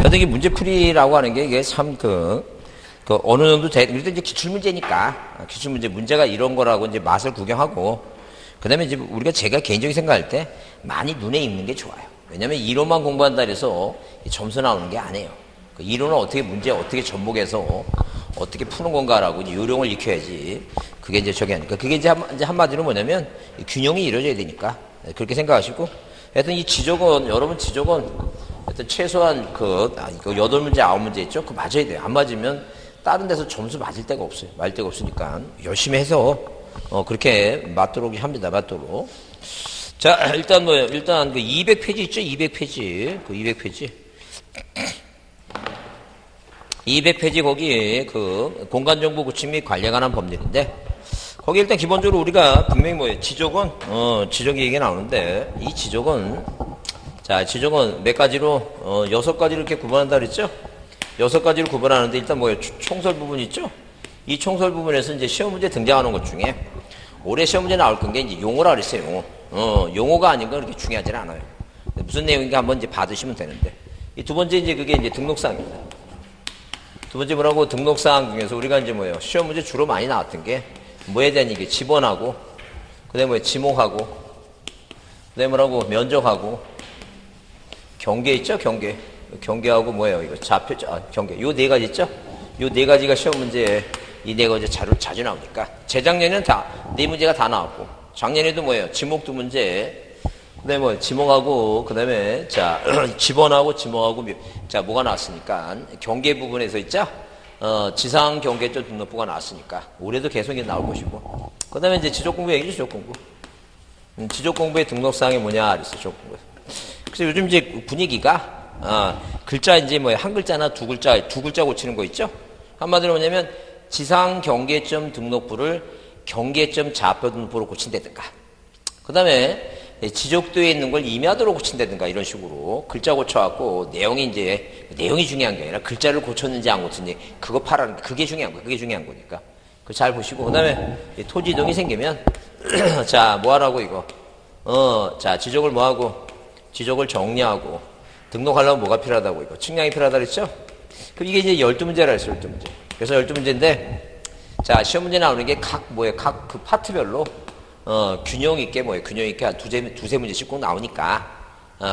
여튼 이게 문제풀이라고 하는 게 이게 참 어느 정도 그래도 이제 기출문제니까, 문제가 이런 거라고 이제 맛을 구경하고, 그 다음에 이제 제가 개인적인 생각할 때 많이 눈에 익는 게 좋아요. 왜냐면 이론만 공부한다 해서 점수 나오는 게 아니에요. 그 이론을 문제 어떻게 접목해서 어떻게 푸는 건가라고 이제 요령을 익혀야지. 그게 이제 저게 아니까. 그게 이제 한마디로 뭐냐면 균형이 이루어져야 되니까. 그렇게 생각하시고. 하여튼 이 지적은, 여러분 지적은 하여튼 최소한 이거 8문제, 9문제 있죠? 그거 맞아야 돼요. 안 맞으면 다른 데서 점수 맞을 데가 없어요. 맞을 데가 없으니까. 열심히 해서, 그렇게 맞도록 합니다. 맞도록. 자, 일단 그 200페이지 있죠? 200페이지. 그 200페이지. 200페이지 거기 공간정보 구축 및 관리에 관한 법률인데, 거기 일단 기본적으로 우리가 분명히 지적이 얘기 나오는데, 이 지적은 몇 가지로, 6가지로 이렇게 구분한다 그랬죠? 6가지로 구분하는데, 일단 총설 부분 있죠? 이 총설 부분에서 이제 시험 문제 등장하는 것 중에, 올해 시험 문제 나올 건 게 이제 용어라 그랬어요, 용어. 용어가 아닌 건 그렇게 중요하지 않아요. 무슨 내용인가 한번 이제 받으시면 되는데. 이 두 번째 그게 이제 등록사항입니다. 두 번째 등록사항 중에서 우리가 이제 시험 문제 주로 많이 나왔던 게, 뭐에 대한 이게 지번하고, 그 다음에 지목하고, 그 다음에 면적하고, 경계 있죠? 경계하고 이거 좌표, 경계. 요 네 가지 있죠? 요 네 가지가 시험 문제에 이 네 가지 자료 자주 나오니까. 재작년에는 네 문제가 다 나왔고, 작년에도 지목 두 문제, 그 다음에 지목하고, 그 다음에 지번하고, 지목하고, 뭐가 나왔으니까. 경계 부분에서 있죠? 지상 경계점 등록부가 나왔으니까. 올해도 계속 나올 것이고. 그 다음에 이제 지적공부 얘기죠, 지적공부. 지적공부의 등록사항이 뭐냐, 그랬어, 지적공부. 그래서 요즘 이제 분위기가, 글자 한 글자나 두 글자 고치는 거 있죠? 한마디로 뭐냐면, 지상 경계점 등록부를 경계점 좌표 등록부로 고친다든가. 그 다음에, 지적도에 있는 걸 임야도로 고친다든가, 이런 식으로. 글자 고쳐갖고, 내용이 중요한 게 아니라, 글자를 고쳤는지 안 고쳤는지, 그거 파라는 게 그게 중요한 거야. 그게 중요한 거니까. 그거 잘 보시고, 그 다음에, 토지 이동이 생기면, 뭐 하라고, 이거. 지적을 뭐 하고, 지적을 정리하고, 등록하려면 뭐가 필요하다고, 이거. 측량이 필요하다 그랬죠? 그럼 이게 이제 12문제라 했어요, 12문제. 그래서 12문제인데, 시험 문제 나오는 게 각 그 파트별로, 균형 있게 한 두세 문제씩 꼭 나오니까,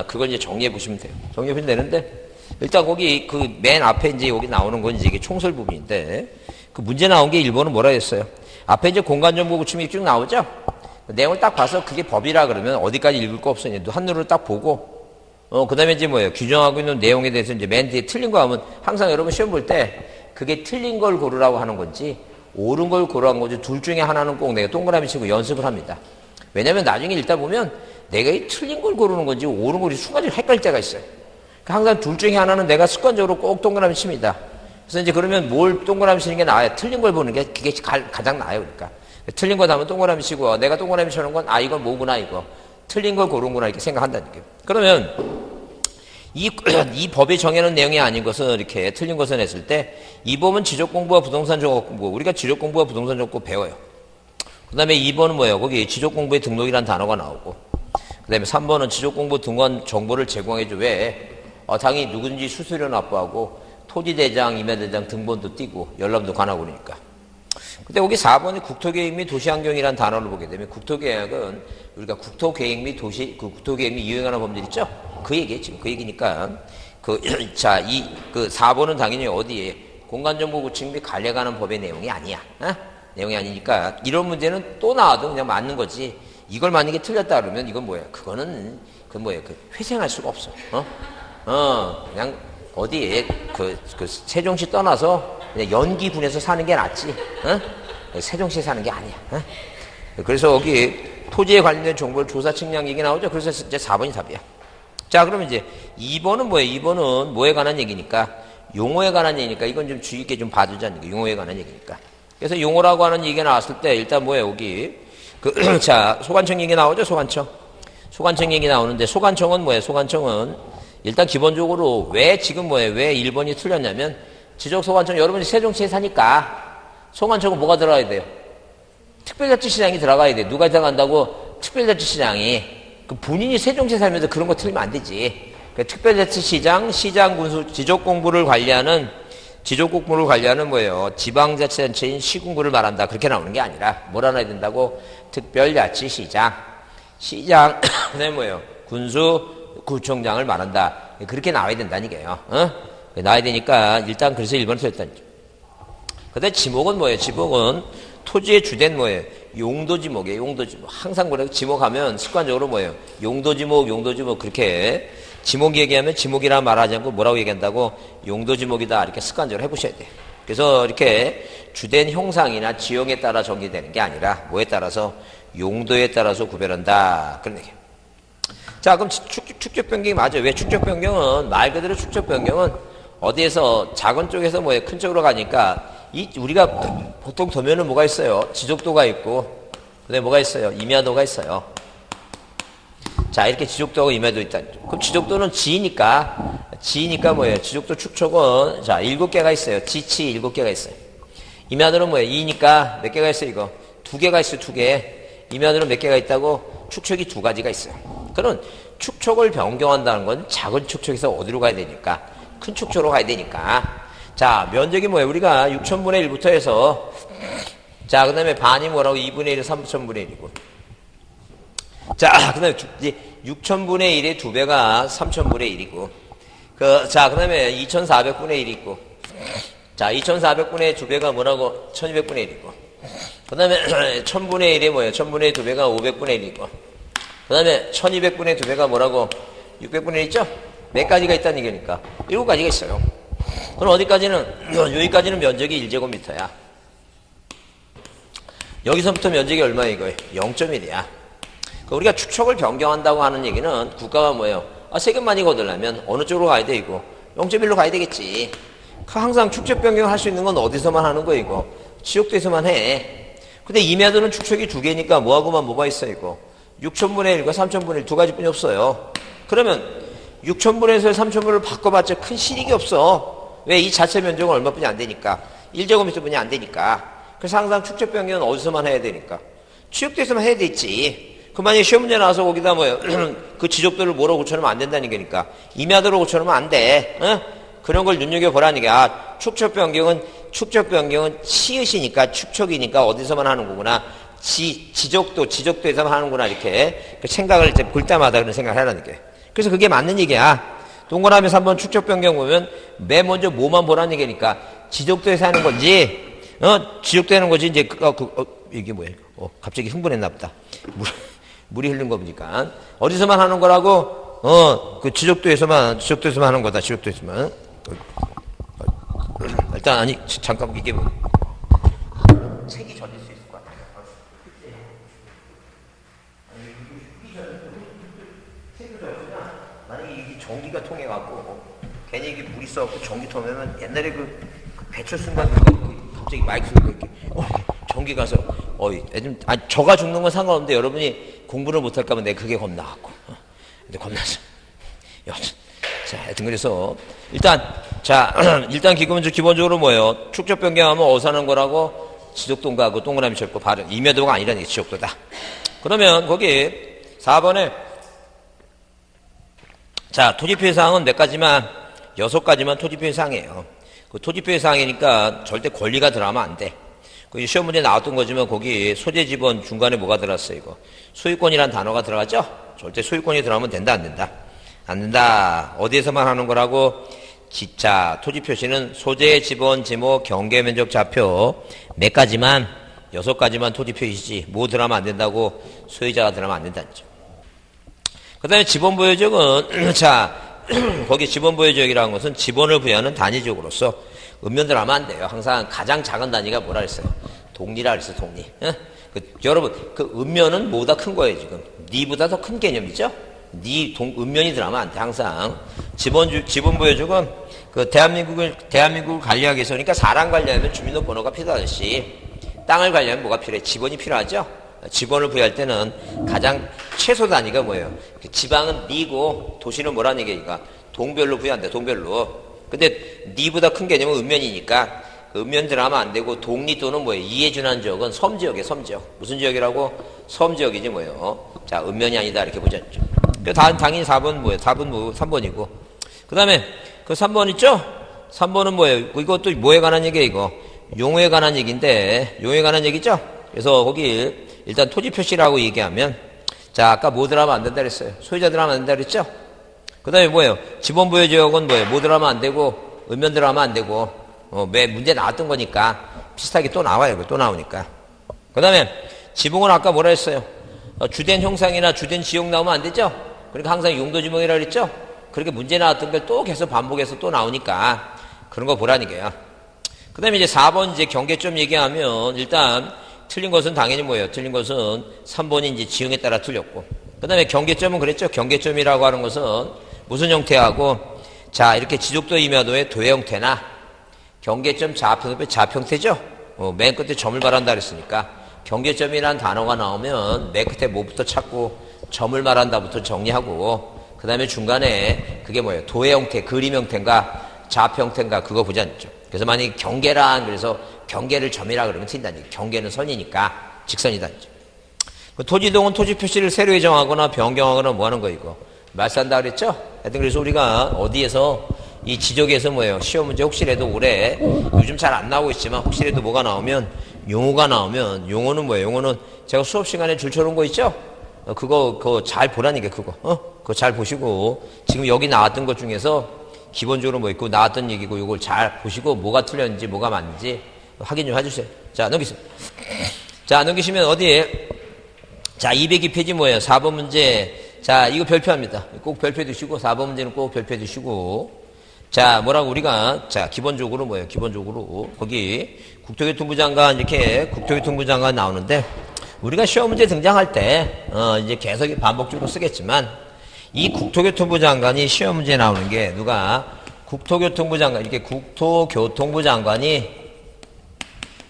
그걸 이제 정리해 보시면 돼요. 정리해 보시면 되는데, 일단 거기 맨 앞에 이제 여기 나오는 건 이제 이게 총설 부분인데, 그 문제 나온 게 1번은 뭐라 했어요? 앞에 이제 공간정보 구축이 쭉 나오죠? 그 내용을 딱 봐서 그게 법이라 그러면 어디까지 읽을 거 없어요. 한눈으로 딱 보고, 그 다음에 이제 규정하고 있는 내용에 대해서 이제 맨 뒤에 틀린 거 하면 항상 여러분 시험 볼 때 그게 틀린 걸 고르라고 하는 건지, 옳은 걸 고르라는 건지 둘 중에 하나는 꼭 내가 동그라미 치고 연습을 합니다. 왜냐면 나중에 읽다 보면 내가 이 틀린 걸 고르는 건지 옳은 걸지 순간적으로 헷갈릴 때가 있어요. 그러니까 항상 둘 중에 하나는 내가 습관적으로 꼭 동그라미 칩니다. 그래서 이제 그러면 뭘 동그라미 치는 게 나아요? 틀린 걸 보는 게 그게 가장 나아요. 그러니까. 틀린 거 하면 동그라미 치고, 내가 동그라미 치는 건, 이건 뭐구나, 이거. 틀린 걸 고르는구나, 이렇게 생각한다는 거예요. 그러면, 이 법이 정해놓은 내용이 아닌 것은 이렇게 틀린 것을 했을 때, 이 법은 지적공부와 부동산 정보공부, 우리가 지적공부와 부동산 정보 배워요. 그 다음에 2번은 뭐예요? 거기 지적공부의 등록이라는 단어가 나오고, 그 다음에 3번은 지적공부 등원 정보를 제공해줘. 왜? 당연히 누군지 수수료 납부하고, 토지대장, 임야대장 등본도 띄고, 열람도 관하고 그러니까. 근데 여기 4번이 국토계획 및 도시환경이라는 단어를 보게 되면, 국토계획은 우리가 국토계획 및 국토계획 및 이용하는 법률 있죠? 그 얘기예요, 지금. 그 얘기니까. 4번은 당연히 어디에? 공간정보 구축 및 관리에 관한 법의 내용이 아니야. 내용이 아니니까. 이런 문제는 또 나와도 그냥 맞는 거지. 이걸 만약에 틀렸다 그러면 이건 뭐예요? 그건 회생할 수가 없어. 그냥 어디에, 세종시 떠나서 그냥 연기군에서 사는 게 낫지. 세종시에 사는 게 아니야. 그래서 여기 토지에 관련된 정보를 조사 측량 얘기 나오죠? 그래서 이제 4번이 답이야. 자, 그러면 이제 2번은 뭐예요? 2번은 뭐에 관한 얘기니까? 용어에 관한 얘기니까 이건 좀 주의 있게 좀 봐주자는 게 용어에 관한 얘기니까. 그래서 용어라고 하는 얘기가 나왔을 때 일단 뭐예요? 여기 소관청 얘기 나오죠? 소관청 얘기 나오는데 소관청은 뭐예요? 소관청은 일단 기본적으로 왜 1번이 틀렸냐면 지적소관청 여러분이 세종시에 사니까 소관청은 뭐가 들어가야 돼요? 특별자치시장이 들어가야 돼. 누가 들어간다고? 특별자치시장이. 본인이 세종시에 살면서 그런 거 틀리면 안 되지. 특별자치시장, 시장 군수 지적공부를 관리하는 뭐예요? 지방자치단체인 시군구를 말한다. 그렇게 나오는 게 아니라 뭘 알아야 된다고? 특별자치시장, 그다음에 뭐예요? 군수구청장을 말한다. 그렇게 나와야 된다는 얘기예요. 나와야 되니까 일단 그래서 1번을 썼다는 거죠. 그다음에 지목은 뭐예요? 지목은 토지의 주된 뭐예요? 용도지목이에요. 용도지목. 항상 그래요. 지목하면 습관적으로 뭐예요? 용도지목 그렇게 지목 얘기하면 지목이라 말하지 않고 뭐라고 얘기한다고? 용도지목이다. 이렇게 습관적으로 해보셔야 돼요. 그래서 이렇게 주된 형상이나 지형에 따라 정리되는 게 아니라 뭐에 따라서? 용도에 따라서 구별한다. 그런 얘기예요. 자, 그럼 축적 변경이 맞아요. 왜 축적 변경은 말 그대로 축적 변경은 어디에서 작은 쪽에서 뭐예요? 큰 쪽으로 가니까 우리가 보통 도면은 뭐가 있어요? 지적도가 있고 그다음에 뭐가 있어요? 임야도가 있어요. 자, 이렇게 지적도하고 임야도 있다. 그럼 지적도는 지니까 뭐예요? 지적도 축척은 자 7개가 있어요. 지치 7개가 있어요. 임야도는 뭐예요? 2니까 몇 개가 있어요? 이거 2개가 있어요. 2개. 임야도는 몇 개가 있다고? 축척이 2가지가 있어요. 그럼 축척을 변경한다는 건 작은 축척에서 어디로 가야 되니까? 큰 축척으로 가야 되니까. 자, 면적이 뭐예요? 우리가 6천분의 1부터 해서 자, 그 다음에 반이 뭐라고? 2분의 1은 3천분의 1이고 자, 그 다음에 6천분의 1의 2배가 3천분의 1이고 자, 그 다음에 2400분의 1이 있고 자, 2400분의 2배가 뭐라고? 1200분의 1이고 그 다음에 1000분의 1이 뭐예요? 1000분의 2배가 500분의 1이고 그 다음에 1200분의 2배가 뭐라고? 600분의 1 있죠? 몇 가지가 있다는 얘기니까 7가지가 있어요. 그럼 여기까지는 면적이 1제곱미터야. 여기서부터 면적이 얼마야 이거예요? 0.1이야. 우리가 축척을 변경한다고 하는 얘기는 국가가 뭐예요? 세금 많이 거두려면 어느 쪽으로 가야 돼 이거? 0.1로 가야 되겠지. 항상 축척 변경을 할 수 있는 건 어디서만 하는 거야 이거? 지역도에서만 해. 근데 임야도는 축척이 2개니까 뭐가 있어 이거? 6천분의 1과 3천분의 1 2가지뿐이 없어요. 그러면 6천분의 1에서 3천분을 바꿔봤자 큰 실익이 없어. 왜? 이 자체 면적은 얼마뿐이 안 되니까. 1제곱미터뿐이 안 되니까. 그래서 항상 축적 변경은 어디서만 해야 되니까? 지역도에서만 해야 되지. 그 만약에 시험 문제 나와서 거기다 뭐예요? 그 지적도를 뭐로 고쳐놓으면 안 된다는 거니까. 임야도로 고쳐놓으면 안 돼. 그런 걸 눈여겨보라는 게, 축적 변경은 치읓이니까, 축척이니까 어디서만 하는 거구나. 지적도에서만 하는구나. 이렇게. 그 생각을 이제 볼 때마다 그런 생각을 하라는 게. 그래서 그게 맞는 얘기야. 동그라미에서 한번 축적 변경 보면 맨 먼저 뭐만 보라는 얘기니까 지적도에서 하는 건지 지적도 하는 거지 이제 이게 뭐예요? 갑자기 흥분했나 보다. 물이 흐른 거 보니까 어디서만 하는 거라고? 그 지적도에서만 하는 거다. 지적도에서만. 일단 아니 잠깐 이게 뭐 책이 전릴 수 있을 것 같아요. 만약에 이게 전기가 통해갖고 괜히 이게 물이 써갖고 전기 통하면 옛날에 그 배철순간 갑자기 마이크 소리가 이렇게 전기 가서 요즘 저가 죽는 건 상관없는데 여러분이 공부를 못할까봐 내가 그게 겁나갖고 근데 겁나서 여튼 자 하여튼 그래서 일단 기본적으로 뭐예요? 축적 변경하면 어디서 하는 거라고? 지적도인가 그 동그라미 쳤고 바로 임야도가 아니라는 게 지적도다. 그러면 거기 4번에 자, 토지표의 사항은 몇 가지만, 6가지만 토지표의 사항이에요. 그 토지표의 사항이니까 절대 권리가 들어가면 안 돼. 그 시험 문제 나왔던 거지만 거기 소재 지번 중간에 뭐가 들어갔어요, 이거? 소유권이란 단어가 들어가죠? 절대 소유권이 들어가면 된다, 안 된다? 안 된다. 어디에서만 하는 거라고? 자, 토지 표시는 소재, 지번, 지목, 경계 면적 좌표 몇 가지만, 6가지만 토지 표시지. 뭐 들어가면 안 된다고? 소유자가 들어가면 안 된다는 거죠. 그 다음에 지번부여지역은, 자, 거기 지번부여지역이라는 것은 지번을 부여하는 단위지역으로서 읍면들 하면 안 돼요. 항상 가장 작은 단위가 뭐라 그랬어요? 독리라 그랬어요, 독리. 여러분, 그 읍면은 뭐보다 큰 거예요, 지금. 니보다 더 큰 개념이죠? 읍면이 들어가면 안 돼, 항상. 지번부여지역은 그 대한민국을 관리하기 위해서, 그러니까 사람 관리하면 주민등록번호가 필요하듯이 땅을 관리하면 뭐가 필요해? 지번이 필요하죠? 지번을 부여할 때는 가장 최소 단위가 뭐예요? 지방은 니고 도시는 뭐라는 얘기니까 동별로 부여한대, 동별로. 근데 니보다 큰 개념은 읍면이니까 그 읍면 들어가면 안 되고 독리 또는 뭐예요? 이에 준한 지역은 섬지역이에요, 섬지역. 무슨 지역이라고? 섬지역이지 뭐예요? 자, 읍면이 아니다 이렇게 보지 않죠. 당연히 4번 뭐예요? 4번 뭐 3번이고. 그 다음에 그 3번 있죠? 3번은 뭐예요? 이것도 뭐에 관한 얘기예요, 이거? 용어에 관한 얘기인데, 용어에 관한 얘기죠? 그래서 거기 일단 토지 표시라고 얘기하면, 자, 아까 뭐 들어가면 안 된다 그랬어요. 소유자 들어가면 안 된다 그랬죠? 그 다음에 뭐예요? 지번 부여 지역은 뭐예요? 뭐 들어가면 안 되고, 읍면 들어가면 안 되고, 매 문제 나왔던 거니까, 비슷하게 또 나와요. 또 나오니까. 그 다음에 지붕은 아까 뭐라 했어요? 주된 형상이나 주된 지역 나오면 안 되죠? 그러니까 항상 용도 지붕이라 그랬죠? 그렇게 문제 나왔던 걸 또 계속 반복해서 또 나오니까 그런 거 보라니까요. 그 다음에 이제 4번 이제 경계점 얘기하면 일단 틀린 것은 당연히 뭐예요? 틀린 것은 3번이 이제 지형에 따라 틀렸고. 그 다음에 경계점은 그랬죠? 경계점이라고 하는 것은 무슨 형태하고 자, 이렇게 지적도 임야도의 도의 형태나 경계점 좌평태죠? 맨 끝에 점을 말한다 그랬으니까 경계점이라는 단어가 나오면 맨 끝에 뭐부터 찾고 점을 말한다부터 정리하고 그 다음에 중간에 그게 뭐예요? 도의 형태, 그림 형태인가 좌표 형태인가 그거 보지 않죠. 그래서 만약에 경계란 그래서 경계를 점이라 그러면 틀린다는 얘기. 경계는 선이니까 직선이다. 그 토지동은 토지 표시를 새로 정하거나 변경하거나 뭐 하는 거 이거 말산다 그랬죠? 하여튼 그래서 우리가 어디에서 이 지적에서 뭐예요? 시험 문제 혹시라도 올해 요즘 잘 안 나오고 있지만 혹시라도 뭐가 나오면 용어가 나오면 용어는 뭐예요? 용어는 제가 수업 시간에 줄쳐놓은 거 있죠? 그거 잘 보라니까 그거. 그거 잘 보시고 지금 여기 나왔던 것 중에서 기본적으로 뭐 있고 나왔던 얘기고 이걸 잘 보시고 뭐가 틀렸는지 뭐가 맞는지 확인 좀 해주세요. 자 넘기세요. 자 넘기시면 어디에 자 202페이지 뭐예요? 4번 문제. 자 이거 별표합니다. 꼭 별표 두시고 4번 문제는 꼭 별표 두시고 자 뭐라고 우리가 자 기본적으로 뭐예요? 기본적으로 거기 국토교통부 장관 이렇게 국토교통부 장관 나오는데 우리가 시험 문제 등장할 때 이제 계속 반복적으로 쓰겠지만 이 국토교통부 장관이 시험 문제 나오는 게 누가 국토교통부 장관 이렇게 국토교통부 장관이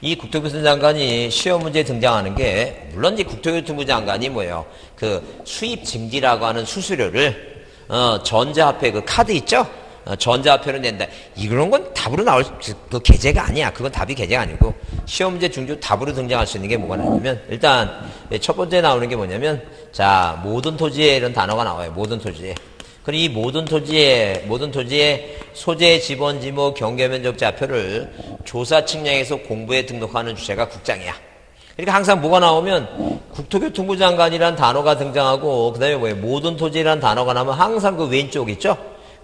이 국토교통부 장관이 시험 문제에 등장하는 게 물론 이제 국토교통부 장관이 뭐예요? 그 수입 증지라고 하는 수수료를 전자화폐 그 카드 있죠? 전자화폐로 낸다. 이런 건 답으로 나올 그 계제가 아니야. 그건 답이 계제가 아니고 시험 문제 중조 답으로 등장할 수 있는 게 뭐가 나냐면 일단 첫 번째 나오는 게 뭐냐면 자 모든 토지에 이런 단어가 나와요. 모든 토지에. 그리고 이 모든 토지의 소재 지번 지모 경계면적 좌표를 조사 측량해서 공부에 등록하는 주체가 국장이야. 그러니까 항상 뭐가 나오면 국토교통부 장관이라는 단어가 등장하고 그다음에 뭐예요? 모든 토지라는 단어가 나오면 항상 그 왼쪽 있죠?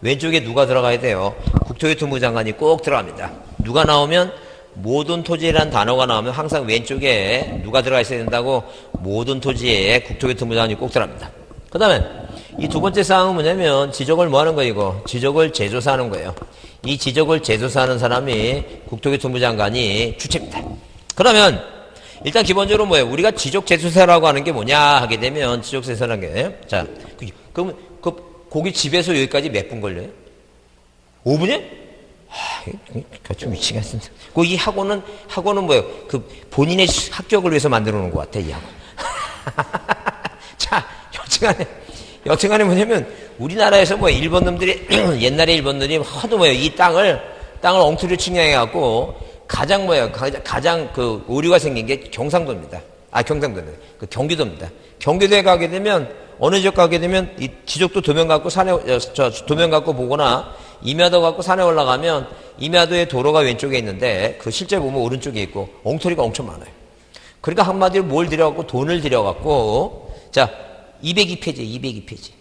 왼쪽에 누가 들어가야 돼요? 국토교통부 장관이 꼭 들어갑니다. 누가 나오면 모든 토지라는 단어가 나오면 항상 왼쪽에 누가 들어가 있어야 된다고 모든 토지에 국토교통부 장관이 꼭 들어갑니다. 그 다음에 이 두 번째 사항은 뭐냐면 지적을 뭐 하는 거예요 이거? 지적을 재조사하는 거예요. 이 지적을 재조사하는 사람이 국토교통부 장관이 주체입니다. 그러면 일단 기본적으로 뭐예요? 우리가 지적 재조사라고 하는 게 뭐냐 하게 되면 지적 재조사라는 게 자 그럼 거기 집에서 여기까지 몇 분 걸려요? 5분이요? 좀 미치겠습니다. 이 학원은 뭐예요? 그 본인의 합격을 위해서 만들어 놓은 것 같아, 이 학원. 자, 여튼간에 뭐냐면, 우리나라에서 뭐 일본 놈들이, 옛날에 일본 놈들이 하도 뭐예요? 이 땅을 엉터리로 측량해갖고, 가장 그 오류가 생긴 게 경상도입니다. 경상도는. 그 경기도입니다. 경기도에 가게 되면, 어느 지역 가게 되면 이 지적도 도면 갖고 도면 갖고 보거나 임야도 갖고 산에 올라가면 임야도의 도로가 왼쪽에 있는데 그 실제 보면 오른쪽에 있고 엉터리가 엄청 많아요. 그러니까 한마디로 뭘 들여갖고 돈을 들여갖고 자 202페이지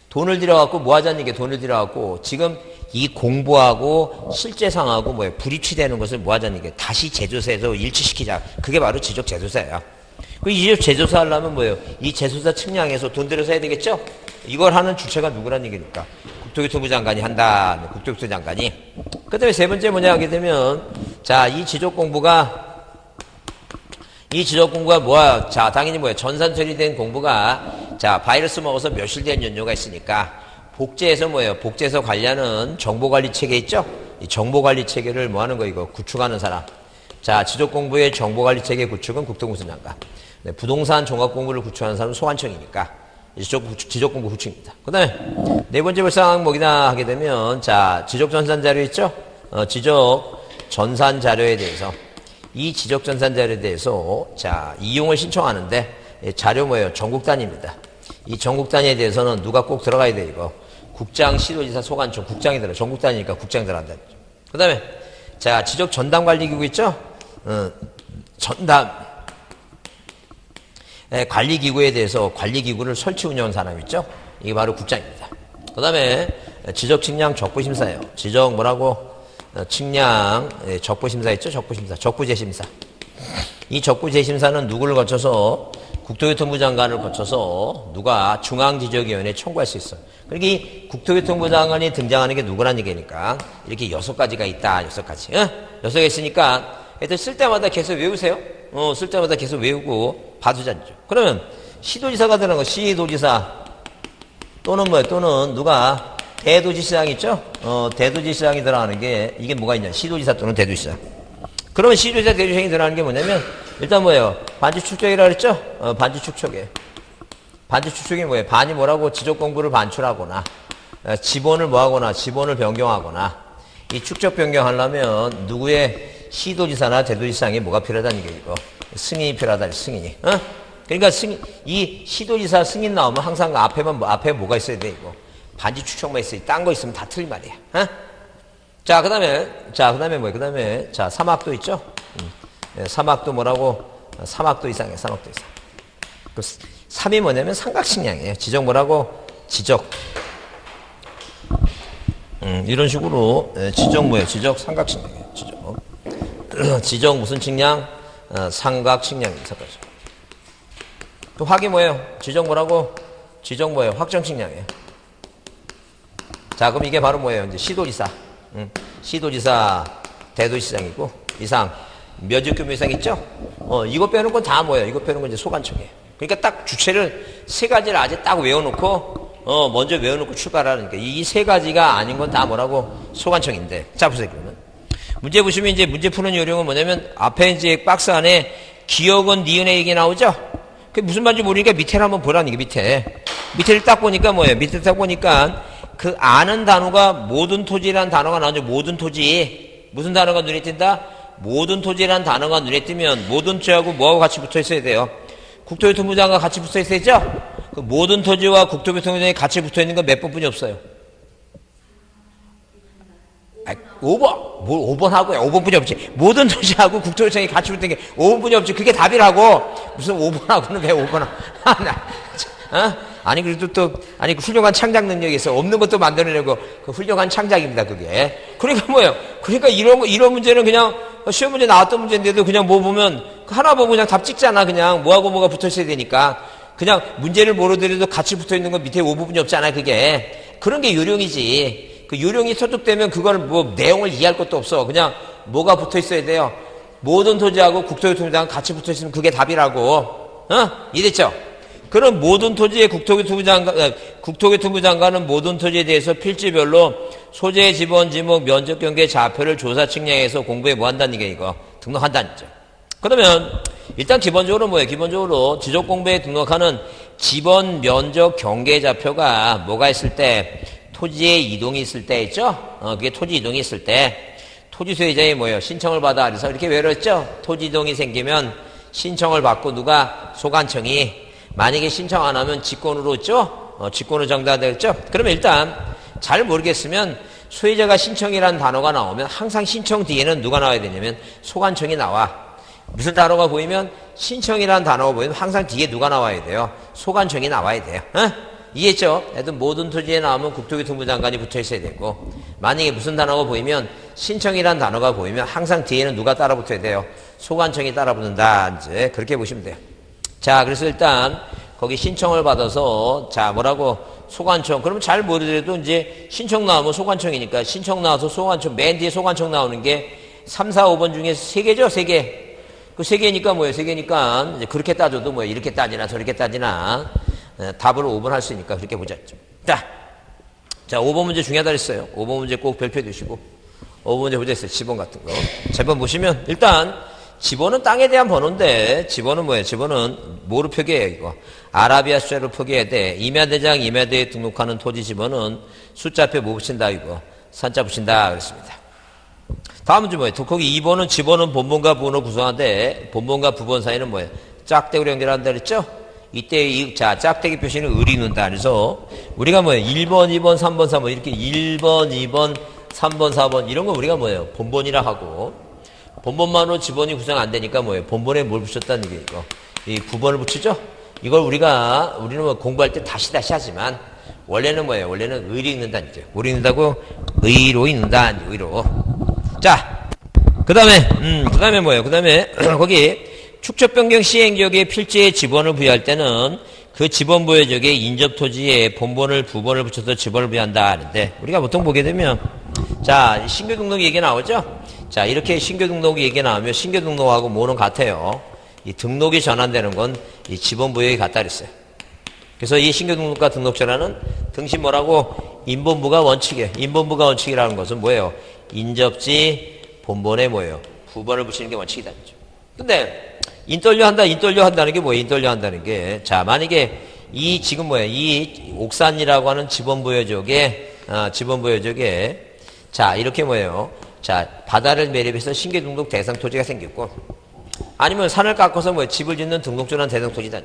돈을 들여갖고 뭐 하자는 얘기예요. 돈을 들여갖고 지금 이 공부하고 실제 상하고 뭐예요. 불입치되는 것을 뭐 하자는 얘기예요. 다시 재조사해서 일치시키자. 그게 바로 지적 재조사예요. 이 재조사 하려면 뭐예요? 이 재조사 측량해서 돈 들여서 해야 되겠죠? 이걸 하는 주체가 누구란 얘기니까? 국토교통부 장관이 한다. 국토교통부 장관이. 그 다음에 세 번째 뭐냐 하게 되면, 자, 이 지적 공부가 뭐야? 자, 당연히 뭐야? 전산 처리된 공부가, 자, 바이러스 먹어서 며칠 된 연료가 있으니까, 복제해서 뭐예요? 복제해서 관리하는 정보관리 체계 있죠? 이 정보관리 체계를 뭐 하는 거 이거? 구축하는 사람. 자, 지적 공부의 정보관리 체계 구축은 국토교통부 장관. 네, 부동산 종합공부를 구축하는 사람은 소관청이니까 지적공부 구축입니다. 그 다음에 네 번째 볼사항 뭐기나 하게 되면 자 지적전산자료 있죠? 지적전산자료에 대해서 이 지적전산자료에 대해서 자 이용을 신청하는데 자료 뭐예요? 전국 단위입니다. 이 전국 단위에 대해서는 누가 꼭 들어가야 돼, 이거. 국장, 시도지사, 소관청, 국장이 들어. 전국 단위니까 국장이 들어간다. 그 다음에, 자, 지적 전담 관리기구 있죠? 전담. 관리기구에 대해서 관리기구를 설치 운영한 사람 있죠? 이게 바로 국장입니다. 그 다음에, 지적 측량 적부심사예요. 지적 뭐라고? 측량, 적부심사 있죠? 적부심사. 적부재심사. 이 적부재심사는 누구를 거쳐서 국토교통부 장관을 거쳐서 누가 중앙지적위원회에 청구할 수 있어요. 그러니까 이 국토교통부 장관이 등장하는 게 누구란 얘기니까 이렇게 6가지가 있다. 6가지. 6개 있으니까 하여튼 쓸 때마다 계속 외우세요. 쓸 때마다 계속 외우고 봐두자죠. 그러면 시도지사가 들어간 거 시도지사 또는 뭐예요? 또는 누가 대도지시장 있죠? 대도지시장이 들어가는 게 이게 뭐가 있냐? 시도지사 또는 대도지시장. 그러면 시도지사 대도지시장이 들어가는 게 뭐냐면 일단 뭐예요? 반지 축적이라고 그랬죠? 반지 축적이에요. 반지 축적이 뭐예요? 반이 뭐라고? 지적 공부를 반출하거나 지번을 뭐하거나 지번을 변경하거나 이 축적 변경하려면 누구의 시도지사나 대도지시장이 뭐가 필요하다는 게 이거 승인이 필요하다. 승인이. 그러니까 이 시도지사 승인 나오면 항상 앞에 뭐가 있어야 돼 이거 반지 축적만 있어요. 딴 거 있으면 다 틀린 말이야. 자, 그 다음에 뭐예요? 그 다음에, 자, 사막도 있죠? 사막도 뭐라고? 사막도 이상이에요. 사막도 이상. 그 3이 뭐냐면 삼각측량이에요. 지적 뭐라고? 지적. 이런 식으로, 지적 뭐예요? 지적 삼각측량이에요. 지적. 지적 무슨 측량? 삼각측량입니다. 삼각측량. 또 확이 뭐예요? 지적 뭐라고? 지적 뭐예요? 확정측량이에요. 자, 그럼 이게 바로 뭐예요? 이제 시도지사. 시도지사, 대도시장이고, 이상, 면적규모 이상 있죠? 이거 빼는 건 다 뭐예요? 이거 빼는 건 이제 소관청이에요. 그러니까 딱 주체를 3가지를 아직 딱 외워놓고, 먼저 외워놓고 출발하는 거니까 이 3가지가 아닌 건 다 뭐라고? 소관청인데. 자, 보세요, 그러면. 문제 보시면 이제 문제 푸는 요령은 뭐냐면, 앞에 이제 박스 안에 기억은 니은의 얘기 나오죠? 그게 무슨 말인지 모르니까 밑에를 한번 보라는 게 밑에. 밑에를 딱 보니까 뭐예요? 밑에 딱 보니까, 그 아는 단어가 모든 토지라는 단어가 나오죠. 모든 토지. 무슨 단어가 눈에 띈다? 모든 토지라는 단어가 눈에 띄면 모든 토지하고 뭐하고 같이 붙어 있어야 돼요? 국토교통부 장관 같이 붙어 있어야죠? 그 모든 토지와 국토교통부 장관이 같이 붙어 있는 건 몇 번뿐이 없어요? 5번. 뭘 5번 하고요? 5번뿐이 없지. 모든 토지하고 국토교통이 같이 붙어 있는 게 5번뿐이 없지. 그게 답이라고. 무슨 5번하고는 왜 5번 하고. 아니, 그래도 아니, 그 훌륭한 창작 능력이 있어. 없는 것도 만들어내고, 그 훌륭한 창작입니다, 그게. 그러니까 뭐예요? 그러니까 이런 문제는 그냥, 시험 문제 나왔던 문제인데도 그냥 뭐 보면, 하나 보고 그냥 답 찍잖아, 그냥. 뭐하고 뭐가 붙어 있어야 되니까. 그냥 문제를 모르더라도 같이 붙어 있는 건 밑에 5부분이 없잖아, 그게. 그런 게 요령이지. 그 요령이 터득되면 그걸 뭐 내용을 이해할 것도 없어. 그냥 뭐가 붙어 있어야 돼요? 모든 토지하고 국토교통부랑 같이 붙어 있으면 그게 답이라고. 이해됐죠? 그런 모든 토지의 국토교통부 장관은 모든 토지에 대해서 필지별로 소재, 지번, 지목, 면적 경계 좌표를 조사 측량해서 공부에 뭐 한다는 게 이거 등록한다는 거죠. 그러면 일단 기본적으로 뭐예요? 기본적으로 지적 공부에 등록하는 지번, 면적, 경계 좌표가 뭐가 있을 때 토지의 이동이 있을 때 있죠? 그게 토지 이동이 있을 때 토지 소유자의 뭐예요? 신청을 받아. 그래서 이렇게 외웠죠? 토지 이동이 생기면 신청을 받고 누가 소관청이 만약에 신청 안 하면 직권으로 있죠? 직권으로 정당화되겠죠? 그러면 일단 잘 모르겠으면 소유자가 신청이라는 단어가 나오면 항상 신청 뒤에는 누가 나와야 되냐면 소관청이 나와. 무슨 단어가 보이면 신청이라는 단어가 보이면 항상 뒤에 누가 나와야 돼요? 소관청이 나와야 돼요. 이해했죠? 하여튼 모든 토지에 나오면 국토교통부 장관이 붙어 있어야 되고 만약에 무슨 단어가 보이면 신청이라는 단어가 보이면 항상 뒤에는 누가 따라 붙어야 돼요? 소관청이 따라 붙는다. 이제 그렇게 보시면 돼요. 자, 그래서 일단 거기 신청을 받아서 자 뭐라고 소관청 그러면 잘 모르더라도 이제 신청 나오면 소관청이니까 신청 나와서 소관청 맨 뒤에 소관청 나오는 게 3, 4, 5번 중에 3개죠? 3개. 그 3개니까 뭐예요? 3개니까 이제 그렇게 따져도 뭐예요? 이렇게 따지나 저렇게 따지나 답으로 5번 할 수 있으니까 그렇게 보자. 자, 5번 문제 중요하다 그랬어요. 5번 문제 꼭 별표해 두시고 5번 문제 보자 했어요. 지번 같은 거. 제번 보시면 일단 지번은 땅에 대한 번호인데 지번은 뭐예요? 지번은 뭐로 표기해요? 이거 아라비아 숫자로 표기해야 돼. 임야대장 임야대에 등록하는 토지 지번은 숫자표 뭐 붙인다 이거 산자 붙인다 그랬습니다. 다음 문제 뭐예요? 거기 2번은 지번은 본본과 부본을 구성하는데 본본과 부본 사이는 뭐예요? 짝대우로 연결한다 그랬죠? 이때 자, 짝대기 표시는 을이 있는다. 그래서 우리가 뭐예요? 1번, 2번, 3번, 4번 이렇게 1번, 2번, 3번, 4번 이런 거 우리가 뭐예요? 본본이라 하고 본본만으로 지번이 구성 안 되니까 뭐예요? 본본에 뭘 붙였다는 게 이거. 이 9번을 붙이죠? 이걸 우리는 뭐 공부할 때 다시 하지만 원래는 뭐예요? 원래는 의로 읽는다는 거죠. 의로 읽는다고? 의로 읽는다. 의로. 자, 그 다음에 뭐예요? 그 다음에 거기 축척변경 시행지역에 필지의 지번을 부여할 때는 그 지번 부여지역에 인접토지에 본본을 부번을 붙여서 지번을 부여한다 하는데 우리가 보통 보게 되면 자 신규 등록 얘기 나오죠? 자 이렇게 신규 등록 얘기 나오면 신규 등록하고 뭐는 같아요? 이 등록이 전환되는 건 이 지번 부여에 같다 그랬어요. 그래서 이 신규 등록과 등록 전환은 등신 뭐라고? 인본부가 원칙이에요. 인본부가 원칙이라는 것은 뭐예요? 인접지 본본에 뭐예요? 부번을 붙이는 게 원칙이다. 근데 인떨려 한다는 게 뭐예요? 인떨려 한다는 게. 자, 만약에 이 지금 뭐예요? 이 옥산이라고 하는 지번부여지역에 자, 이렇게 뭐예요? 자, 바다를 매립해서 신규 등록 대상 토지가 생겼고 아니면 산을 깎아서 뭐 집을 짓는 등록전환 대상 토지다.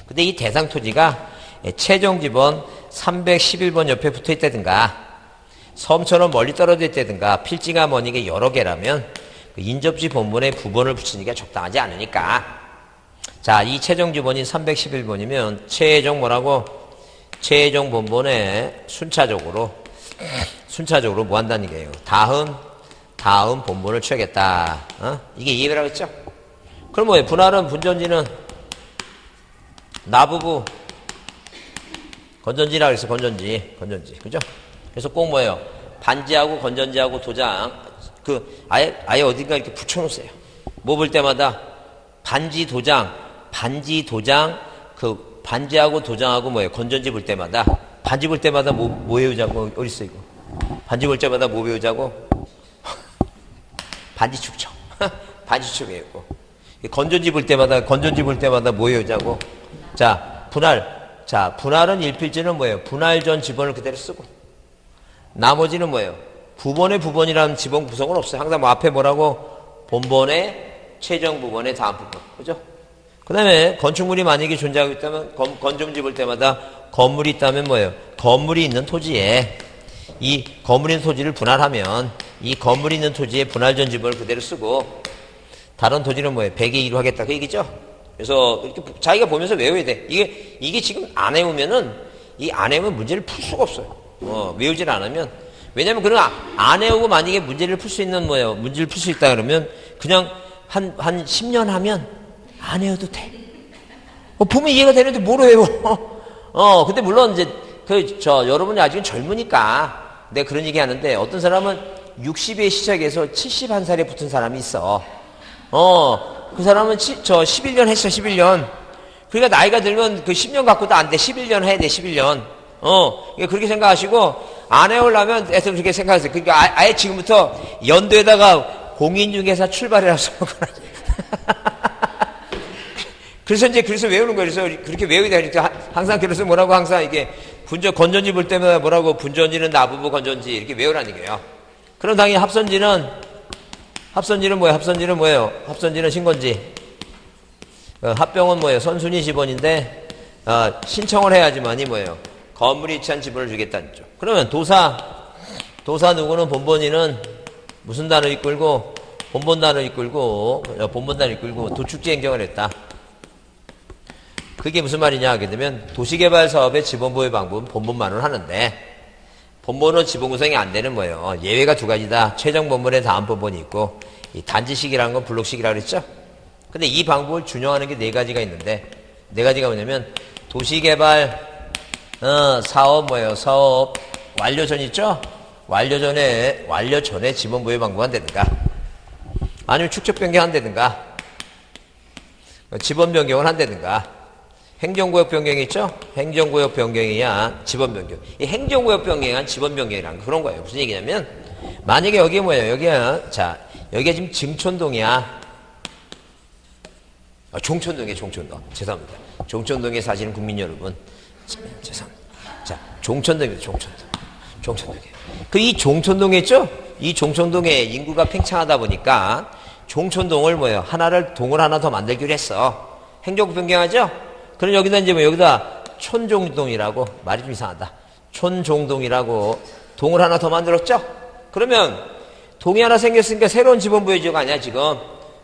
근데 이 대상 토지가 최종 지번 311번 옆에 붙어 있다든가 섬처럼 멀리 떨어져 있다든가 필지가 뭐니 게 여러 개라면 인접지 본본에 부번을 붙이는 게 적당하지 않으니까 자, 이 최종 지번이 311번이면 최종 뭐라고? 최종 본본에 순차적으로 뭐 한다는 얘기예요? 다음 본본을 취하겠다. 이게 이해가 가겠죠? 그럼 뭐예요? 분할은 분전지는 나부부 건전지라 그래서 건전지. 그죠? 그래서 꼭 뭐예요? 반지하고 건전지하고 도장 아예 어딘가 이렇게 붙여놓으세요. 뭐 볼 때마다 반지 도장, 반지하고 도장하고 뭐예요? 건전지 볼 때마다, 반지 볼 때마다 뭐 외우자고? 어딨어, 이거? 반지 볼 때마다 뭐 외우자고? 반지 축척. 반지 축척 외우고. 건전지 볼 때마다 뭐 외우자고? 자, 분할은 일필지는 뭐예요? 분할 전 지번을 그대로 쓰고. 나머지는 뭐예요? 부번이라는 지번 구성은 없어요. 항상 뭐 앞에 뭐라고? 본번에, 최종 부번에, 다음 부번. 그죠? 그 다음에 건축물이 만약에 존재하고 있다면, 건축지 볼 때마다 건물이 있다면 뭐예요? 건물이 있는 토지에, 이 건물이 있는 토지를 분할하면, 이 건물이 있는 토지에 분할 전 지번을 그대로 쓰고, 다른 토지는 뭐예요? 100의 2로 하겠다. 그 얘기죠? 그래서 이렇게 자기가 보면서 외워야 돼. 이게 지금 안 외우면 문제를 풀 수가 없어요. 외우질 않으면. 왜냐면 안 외우고 만약에 문제를 풀 수 있다 그러면 그냥 한 10년 하면 안 외워도 돼. 보면 이해가 되는데 뭘 외워? 근데 물론 이제 여러분이 아직은 젊으니까 내가 그런 얘기 하는데 어떤 사람은 60에 시작해서 71살에 붙은 사람이 있어. 그 사람은 11년 했어, 11년. 그러니까 나이가 들면 그 10년 갖고도 안 돼. 11년 해야 돼, 11년. 그렇게 생각하시고, 안 해오려면, 애들 그렇게 생각하세요. 그러니까 아예 지금부터 연도에다가 공인중개사 출발이라고 써놓거나. 그래서 외우는 거예요. 그래서 그렇게 외우게 되니까 항상 그래서 뭐라고 항상 이게 건전지 볼 때마다 뭐라고 분전지는 나부부 건전지 이렇게 외우라는 얘기예요. 그럼 당연히 합선지는 뭐예요? 합선지는 신건지. 합병은 뭐예요? 선순위 지번인데, 신청을 해야지만이 뭐예요? 건물이 취한 지번을 주겠다는 거죠. 그러면 도사 누구는 본본이는 무슨 단어 이끌고, 본본 단어 이끌고, 도축지 행정을 했다. 그게 무슨 말이냐 하게 되면, 도시개발 사업의 지번 부여 방법은 본본만으로 하는데, 본본은 지번 구성이 안 되는 거예요. 예외가 두 가지다. 최종 본본에 다음 본본이 있고, 이 단지식이라는 건 블록식이라고 그랬죠? 근데 이 방법을 준용하는 게 네 가지가 있는데, 네 가지가 뭐냐면, 도시개발, 사업 완료 전 있죠? 완료 전에 지번 부여 방법 한다든가, 아니면 축척 변경 한다든가, 지번 변경을 한다든가, 행정구역 변경이 있죠? 행정구역 변경이야 지번 변경. 이 행정구역 변경이란 지번 변경이란 그런 거예요. 무슨 얘기냐면 만약에 여기 뭐예요? 여기가 지금 증촌동이야. 종촌동이에요. 종촌동. 죄송합니다. 종촌동에 사시는 국민 여러분. 죄송합니다. 자, 종촌동이에요. 종촌동이에요. 이 종촌동에 있죠? 이 종촌동에 인구가 팽창하다 보니까 종촌동을 동을 하나 더 만들기로 했어. 행정구 변경하죠? 그럼 여기다 이제 뭐 여기다 촌종동이라고, 말이 좀 이상하다. 촌종동이라고 동을 하나 더 만들었죠? 그러면 동이 하나 생겼으니까 새로운 지번부의 지역 아니야, 지금?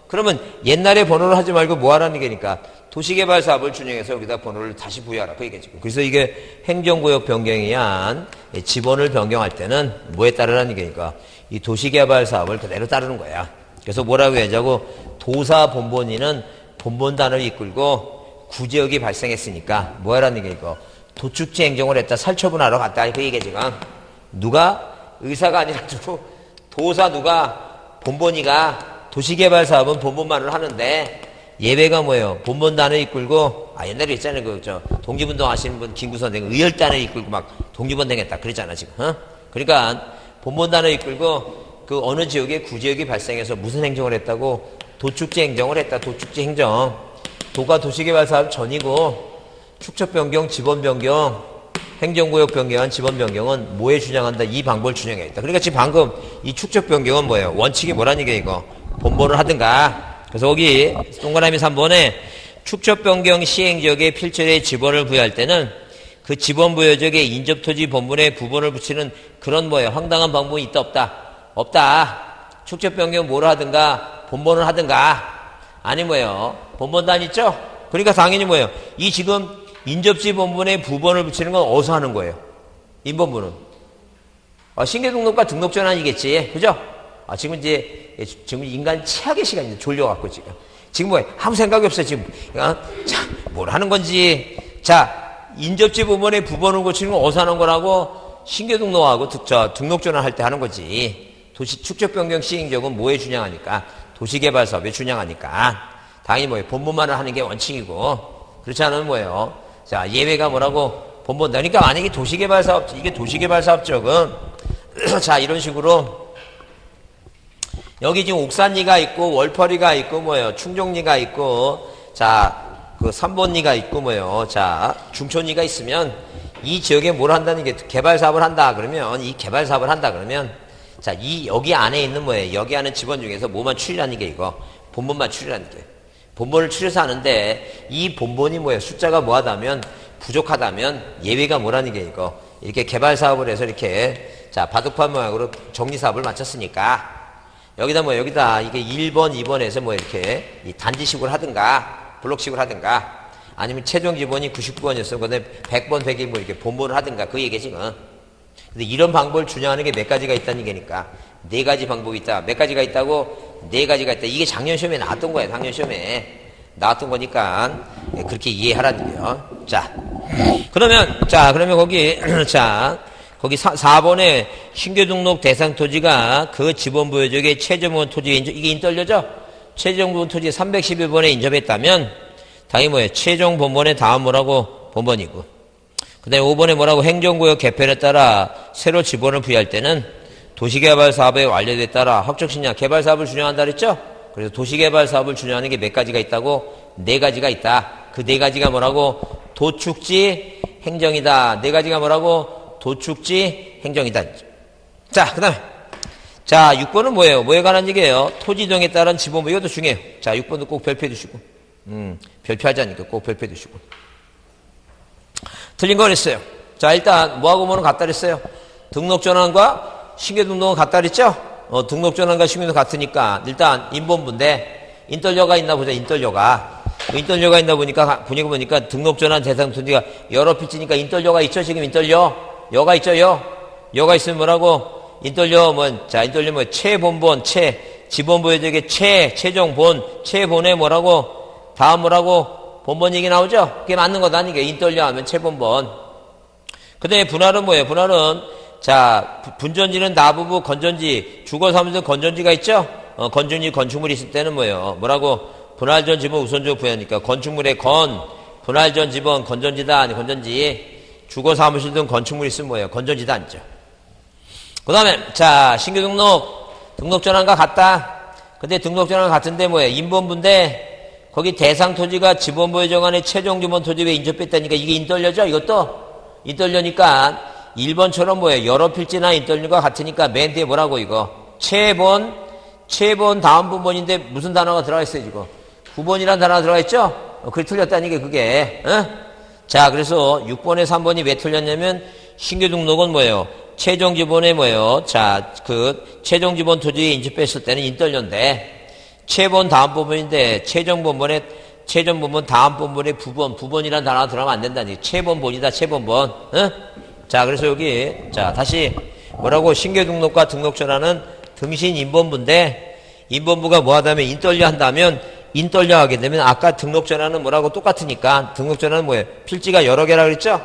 그러면 옛날에 번호를 하지 말고 뭐 하라는 게니까 도시개발 사업을 준행해서 여기다 번호를 다시 부여하라. 그 얘기지. 그래서 이게 행정구역 변경에 의한 지번을 변경할 때는 뭐에 따르라는 게니까 이 도시개발 사업을 그대로 따르는 거야. 그래서 뭐라고 해야지고 도사 본본인은 본본단을 이끌고 구지역이 발생했으니까 뭐 하라는 게니까 도축지 행정을 했다. 살처분하러 갔다. 그 얘기야, 지금. 누가? 의사가 아니라 두고 도사 누가? 본본이가 도시개발 사업은 본본만을 하는데 예배가 뭐예요? 본본단을 이끌고, 옛날에 있잖아요. 독립운동 하시는 분, 김구선생, 의열단을 이끌고 막 독립운동 했다. 그랬잖아, 지금. 그러니까, 본본단을 이끌고, 그 어느 지역에 구지역이 발생해서 무슨 행정을 했다고? 도축지 행정을 했다. 도축지 행정. 도가 도시개발 사업 전이고, 축척 변경, 지번 변경, 행정구역 변경한 지번 변경은 뭐에 준양한다? 이 방법을 준양해야겠다. 그러니까 지금 방금 이 축척 변경은 뭐예요? 원칙이 뭐라는 게 이거? 본본을 하든가. 그래서 거기 동그라미 3번에 축척 변경 시행지역에 필처리의 지번을 부여할 때는 그 지번 부여지역에 인접토지 본본에 부본을 붙이는 그런 뭐예요? 황당한 방법이 있다 없다? 없다. 축척 변경 뭐를 하든가 본본을 하든가. 아니 뭐예요? 본본단 있죠? 그러니까 당연히 뭐예요? 이 지금 인접지 본본에 부본을 붙이는 건 어디서 하는 거예요? 인본부는. 신계등록과 등록전환이겠지. 그죠? 지금 인간 최악의 시간인데 졸려갖고 지금 뭐야? 아무 생각이 없어요, 지금. 자, 뭘 하는 건지. 자, 인접지 본본에 부본을 고치는 건 어디서 하는 거라고? 신계등록하고 등록전환 할 때 하는 거지. 도시 축적 변경 시행적은 뭐에 준양하니까? 도시개발 사업에 준양하니까. 당연히 뭐예요? 본본만을 하는 게 원칙이고. 그렇지 않으면 뭐예요? 자, 예외가 뭐라고? 본본. 그러니까 만약에 도시개발 사업, 이게 도시개발 사업적은 자, 이런 식으로 여기 지금 옥산리가 있고 월퍼리가 있고 뭐예요? 충정리가 있고 자, 그 삼본리가 있고 뭐예요? 자, 중촌리가 있으면 이 지역에 뭘 한다는 게 개발 사업을 한다 그러면 이 개발 사업을 한다 그러면 자, 이 여기 안에 있는 뭐예요? 여기 하는 지번 중에서 뭐만 추리라는 게 이거 본본만 추리라는 게 본본을 추려서 하는데 이 본본이 뭐예요? 숫자가 뭐하다면 부족하다면 예외가 뭐라는 게 이거 이렇게 개발 사업을 해서 이렇게 자, 바둑판 모양으로 정리 사업을 마쳤으니까 여기다 뭐 여기다 이게 1번, 2번에서 뭐 이렇게 이 단지식으로 하든가 블록식으로 하든가 아니면 최종 지번이 99번이었으면 그다음에 100번, 100일 뭐 이렇게 본본을 하든가 그 얘기지 지금. 근데 이런 방법을 준양하는 게 몇 가지가 있다는 얘기니까 네 가지 방법이 있다. 몇 가지가 있다고? 네 가지가 있다. 이게 작년 시험에 나왔던 거야. 작년 시험에 나왔던 거니까 그렇게 이해하라는 거예요. 자, 그러면 거기 거기 4번에 신규 등록 대상 토지가 그 지번부여 지역의 최저부분 토지에 이게 인떨려죠? 최저부분 토지 311번에 인접했다면 당연히 뭐예요? 최종 본본의 다음 뭐라고? 본본이고. 그 다음에 5번에 뭐라고? 행정구역 개편에 따라 새로 지번을 부여할 때는 도시개발 사업의 완료에 따라 확정신약 개발 사업을 준영한다 그랬죠? 그래서 도시개발 사업을 준영하는 게 몇 가지가 있다고? 네 가지가 있다. 그 네 가지가 뭐라고? 도축지 행정이다. 네 가지가 뭐라고? 도축지 행정이다. 자, 그 다음에 자, 6번은 뭐예요? 뭐에 관한 얘기예요? 토지정에 따른 지번부. 이것도 중요해요. 자, 6번도 꼭 별표해 두시고 별표하자니까 꼭 별표해 두시고 틀린 거 그랬어요. 자, 일단 뭐하고 뭐는 같다 그랬어요? 등록전환과 신규등록은 같다 그랬죠? 등록전환과 신규등록 같으니까 일단 인본부인데 인떨려가 있나 보자. 인떨려가 있나 보니까 등록전환 대상 토지가 여러 필지니까 인떨려가 있죠. 지금 인떨려 여가 있죠. 여가 있으면 뭐라고? 인떨려 인떨려 최본본 지본부의 저게 최종본 최본에 뭐라고? 다음 뭐라고? 본본 얘기 나오죠? 그게 맞는 거다. 이게 인떨려 하면 최본본. 그 다음에 분할은 뭐예요? 분할은 자, 분전지는 나부부 건전지, 주거사무소 건전지가 있죠? 건전지, 건축물이 있을 때는 뭐예요? 뭐라고? 분할전 지번 우선적 부여하니까 건축물의 분할전 지번 건전지다, 아니 건전지. 주거사무실 등 건축물이 있으면 뭐예요? 건전지다, 아니죠? 그 다음에, 자, 신규 등록전환과 같다. 근데 등록전환 같은데 뭐예요? 인본부인데, 거기 대상 토지가 지번부의 정안의 최종 지번 토지에 인접했다니까 이게 인떨려죠? 이것도? 인떨려니까, 1번처럼 뭐예요? 여러 필지나 인떨려가 같으니까 맨 뒤에 뭐라고 이거? 최본 다음 부분인데 무슨 단어가 들어가 있어요, 지금? 9번이라는 단어가 들어가 있죠? 그게 틀렸다는 게 그게. 자, 그래서 6번에 3번이 왜 틀렸냐면 신규 등록은 뭐예요? 최종 지번에 뭐예요? 자, 그 최종 지번 토지에 인접했을 때는 인떨려인데 최본 다음 부분인데 최종 본번 다음 본번에 부번이라는 단어가 들어가면 안 된다니. 최본본이다, 최본본. 자, 그래서 여기 자, 다시 뭐라고? 신규 등록과 등록전화는 등신 인본부인데 인본부가 뭐 하다면 인떨려 한다면 인떨려 하게 되면 아까 등록전화는 뭐라고 똑같으니까 등록전화는 뭐예요? 필지가 여러 개라 그랬죠?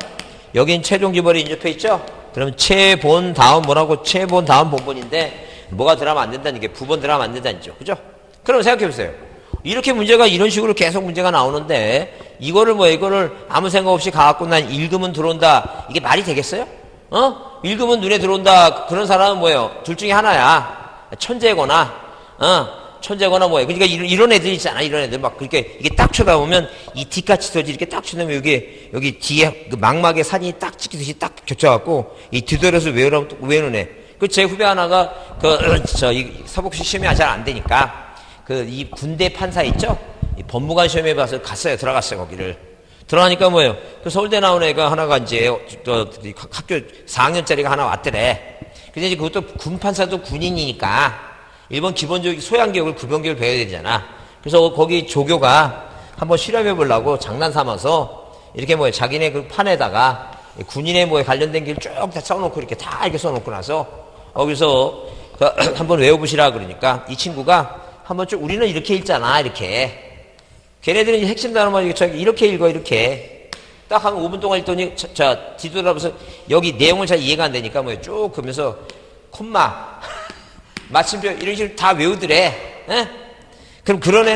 여긴 최종 지번에 인접해 있죠? 그럼 최본 다음 뭐라고? 최본 다음 본본인데 뭐가 들어가면 안 된다는 게 부번 들어가면 안 된다는 죠. 그죠? 그럼 생각해 보세요. 이렇게 문제가 이런 식으로 계속 문제가 나오는데 이거를 아무 생각 없이 가갖고 난 읽으면 들어온다. 이게 말이 되겠어요? 읽으면 눈에 들어온다. 그런 사람은 뭐예요? 둘 중에 하나야. 천재거나 뭐예요. 그러니까 이런 애들 있잖아. 이런 애들 막 그렇게 이게 딱 쳐다보면 이 뒷같이 터지 이렇게 딱 쳐다보면 여기 뒤에 그 망막에 사진이 딱 찍히듯이 딱 겹쳐갖고 이 뒤돌아서 외우는 애. 그 제 후배 하나가 이 사법시 시험이 잘 안 되니까 이 군대 판사 있죠? 이 법무관 시험에 봐서 들어갔어요, 거기를. 들어가니까 뭐예요? 그 서울대 나온 애가 하나가 이제, 학교 4학년짜리가 하나 왔더래. 근데 이제 그것도 군 판사도 군인이니까, 일본 기본적인 소양교육을, 급영교육을 배워야 되잖아. 그래서 거기 조교가 한번 실험해 보려고 장난 삼아서, 이렇게 자기네 그 판에다가 군인의 관련된 길 쭉 다 써놓고, 이렇게 써놓고 나서, 거기서 한번 외워보시라 그러니까, 이 친구가 한번 쭉 우리는 이렇게 읽잖아, 이렇게. 걔네들은 핵심 단어만 이렇게 읽어, 이렇게. 딱 한 5분 동안 읽더니, 뒤돌아보면서 여기 내용을 잘 이해가 안 되니까 쭉 그러면서 콤마, 마침표 이런 식으로 다 외우더래. 그럼 그런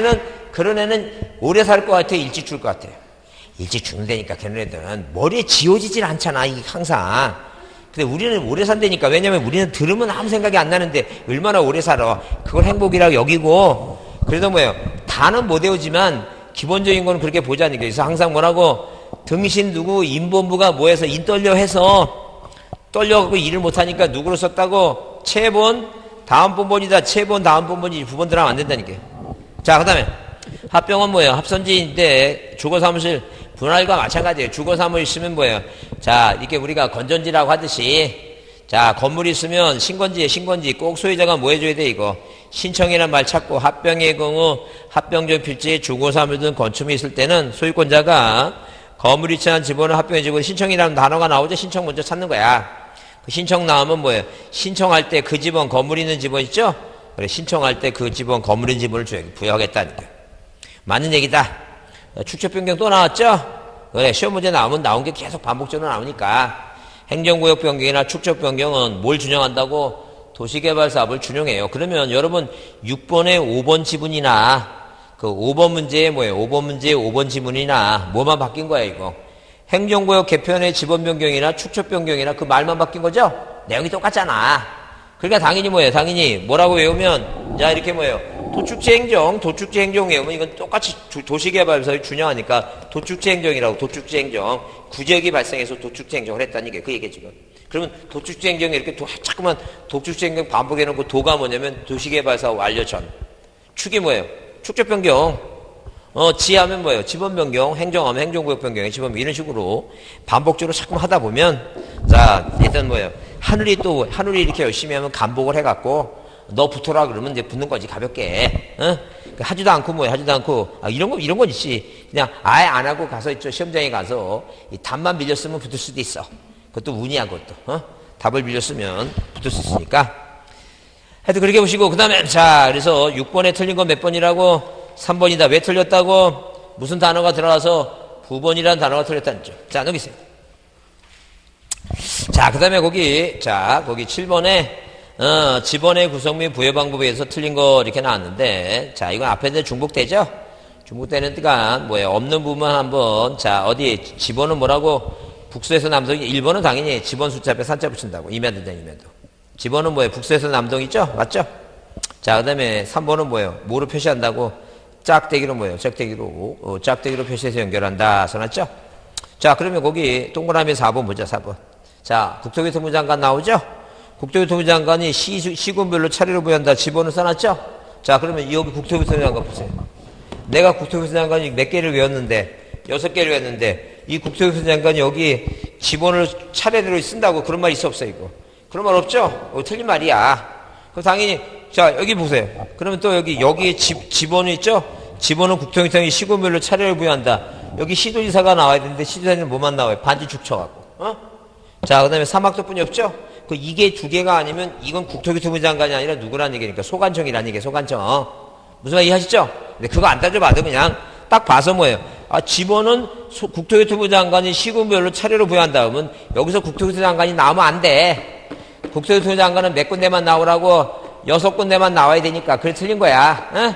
애는 오래 살 것 같아, 일찍 죽을 것 같아요. 일찍 죽는다니까, 걔네들은. 머리에 지워지질 않잖아, 이게 항상. 근데 우리는 오래 산다니까. 왜냐면 우리는 들으면 아무 생각이 안 나는데 얼마나 오래 살아. 그걸 행복이라고 여기고. 그래도 다는 못 외우지만 기본적인 거는 그렇게 보자는 게. 그래서 항상 뭐라고? 등신 누구 인본부가 뭐해서 인떨려 해서 떨려갖고 일을 못하니까 누구로 썼다고? 최본 다음 본본이다. 최본 다음 본본이 부본 들어가면 안 된다니까. 자, 그 다음에 합병은 뭐예요? 합선지인데 주거사무실 분할과 마찬가지예요. 주거사무실 있으면 뭐예요? 자, 이렇게 우리가 건전지라고 하듯이, 자, 건물이 있으면 신건지 꼭 소유자가 뭐 해줘야 돼, 이거. 신청이란 말 찾고, 합병의 경우, 합병적 필지에 주거사무실 등 건축물이 있을 때는 소유권자가 건물이 취한 지번을 합병해주고 신청이라는 단어가 나오죠? 신청 먼저 찾는 거야. 그 신청 나오면 뭐예요? 신청할 때 그 지번, 건물 있는 지번 있죠? 그래, 신청할 때 그 지번, 건물 있는 지번을 부여하겠다는 거야. 맞는 얘기다. 축척 변경 또 나왔죠? 그래, 시험 문제 나온 게 계속 반복적으로 나오니까 행정구역 변경이나 축척 변경은 뭘 준용한다고? 도시개발사업을 준용해요. 그러면 여러분 6번에 5번 지문이나 그 5번 문제에 뭐예요? 5번 문제에 5번 지문이나 뭐만 바뀐 거야, 이거. 행정구역 개편의 지번 변경이나 축척 변경이나 그 말만 바뀐 거죠? 내용이 똑같잖아. 그러니까 당연히 뭐예요? 당연히 뭐라고 외우면, 자, 이렇게 뭐예요? 도축지 행정 외우면 이건 똑같이 도시개발사업이 준용하니까 도축지 행정이라고. 도축지 행정. 구역이 발생해서 도축지 행정을 했다는 게 그 얘기지, 지금. 그러면 도축지 행정이 이렇게 자꾸만 도축지 행정 반복해놓고 도가 뭐냐면 도시개발사업 완료 전. 축이 뭐예요? 축적 변경. 지하면 뭐예요? 지번 변경, 행정하면 행정구역 변경에 지번 이런 식으로 반복적으로 자꾸 하다 보면, 자, 일단 뭐예요? 하늘이 이렇게 열심히 하면 간복을 해갖고 너 붙어라 그러면 이제 붙는 거지, 가볍게. 하지도 않고 하지도 않고. 이런 건 있지. 그냥 아예 안 하고 가서 시험장에 가서 이 답만 밀렸으면 붙을 수도 있어. 그것도 운이야, 그것도. 답을 밀렸으면 붙을 수 있으니까. 하여튼 그렇게 보시고, 그 다음에, 자, 그래서 6번에 틀린 건 몇 번이라고? 3번이다. 왜 틀렸다고? 무슨 단어가 들어가서 부번이라는 단어가 틀렸다는 점. 자, 넘기세요. 자, 그 다음에 거기 7번에, 지번의 구성 및 부여 방법에서 틀린 거 이렇게 나왔는데, 자, 이건 앞에 중복되죠? 중복되는 데가 뭐예요? 없는 부분만 한번, 자, 어디, 지번은 뭐라고? 북서에서 남동이, 1번은 당연히 지번 숫자 앞에 산자 붙인다고. 임야도. 지번은 뭐예요? 북서에서 남동이죠? 맞죠? 자, 그 다음에 3번은 뭐예요? 뭐로 표시한다고? 짝대기로 뭐예요? 짝대기로 표시해서 연결한다. 써놨죠? 자, 그러면 거기 동그라미 4번 보자, 4번. 자, 국토교통부 장관 나오죠? 국토교통부 장관이 시군별로 차례로 부여한다. 지번을 써놨죠? 자, 그러면 여기 국토교통부 장관 보세요. 내가 국토교토 장관이 몇 개를 외웠는데 6개를 외웠는데 이 국토교토 장관이 여기 지번을 차례대로 쓴다고 그런 말 있어 없어 이거? 그런 말 없죠? 틀린 말이야. 그럼 당연히 자 여기 보세요. 그러면 또 여기에 지번이 있죠? 지번은 국토교통이 시군별로 차례를 부여한다. 여기 시도지사가 나와야 되는데 시도지사는 뭐만 나와요? 반지 축 쳐갖고. 자 그다음에 사막도뿐이 없죠? 이게 두 개가 아니면 이건 국토교통부 장관이 아니라 누구란 얘기니까 소관청이란 얘기예요. 소관청. 무슨 말 이해하시죠? 근데 그거 안 따져봐도 그냥 딱 봐서 뭐예요? 지번은 국토교통부 장관이 시군별로 차례로 부여한다. 그러면 여기서 국토교통부 장관이 나오면 안 돼. 국토교통부 장관은 몇 군데만 나오라고 6군데만 나와야 되니까. 그래 틀린 거야.